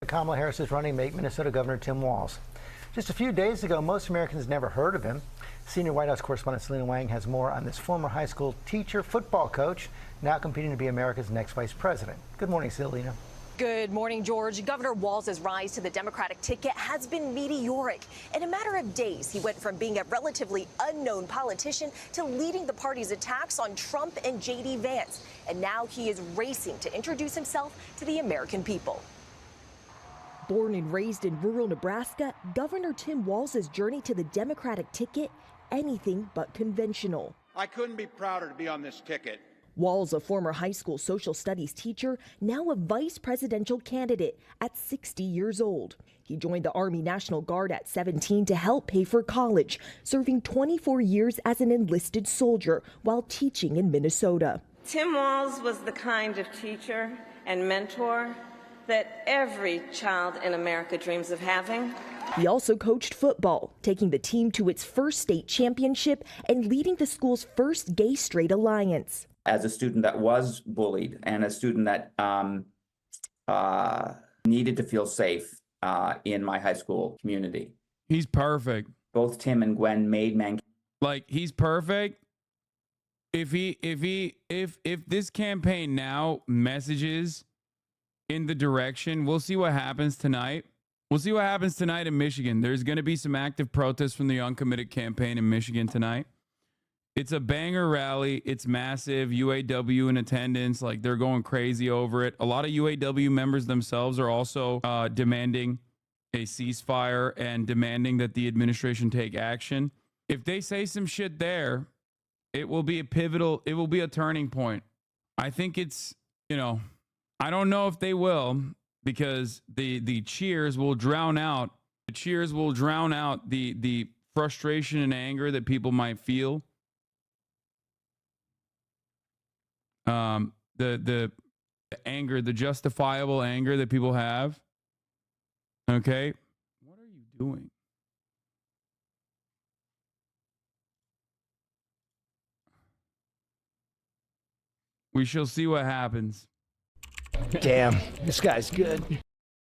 Kamala Harris's running mate, Minnesota Governor Tim Walz. Just a few days ago, most Americans never heard of him. Senior White House correspondent Selena Wang has more on this former high school teacher, football coach, now competing to be America's next vice president. Good morning, Selena. Good morning, George. Governor Walz's rise to the Democratic ticket has been meteoric. In a matter of days, he went from being a relatively unknown politician to leading the party's attacks on Trump and J.D. Vance. And now he is racing to introduce himself to the American people. Born and raised in rural Nebraska, Governor Tim Walz's journey to the Democratic ticket, anything but conventional. I couldn't be prouder to be on this ticket. Walz, a former high school social studies teacher, now a vice presidential candidate at 60 years old. He joined the Army National Guard at 17 to help pay for college, serving 24 years as an enlisted soldier while teaching in Minnesota. Tim Walz was the kind of teacher and mentor that every child in America dreams of having. He also coached football, taking the team to its first state championship and leading the school's first gay-straight alliance. As a student that was bullied and a student that needed to feel safe in my high school community. He's perfect. Both Tim and Gwen made man. Like, he's perfect. If this campaign now messages in the direction, we'll see what happens tonight. We'll see what happens tonight in Michigan. There's going to be some active protests from the uncommitted campaign in Michigan tonight. It's a banger rally. It's massive. UAW in attendance. Like, they're going crazy over it. A lot of UAW members themselves are also demanding a ceasefire and demanding that the administration take action. If they say some shit there, it will be a pivotal, it will be a turning point. I think it's, I don't know if they will, because the cheers will drown out the frustration and anger that people might feel. The anger, the justifiable anger that people have. Okay. What are you doing? We shall see what happens. Damn, this guy's good.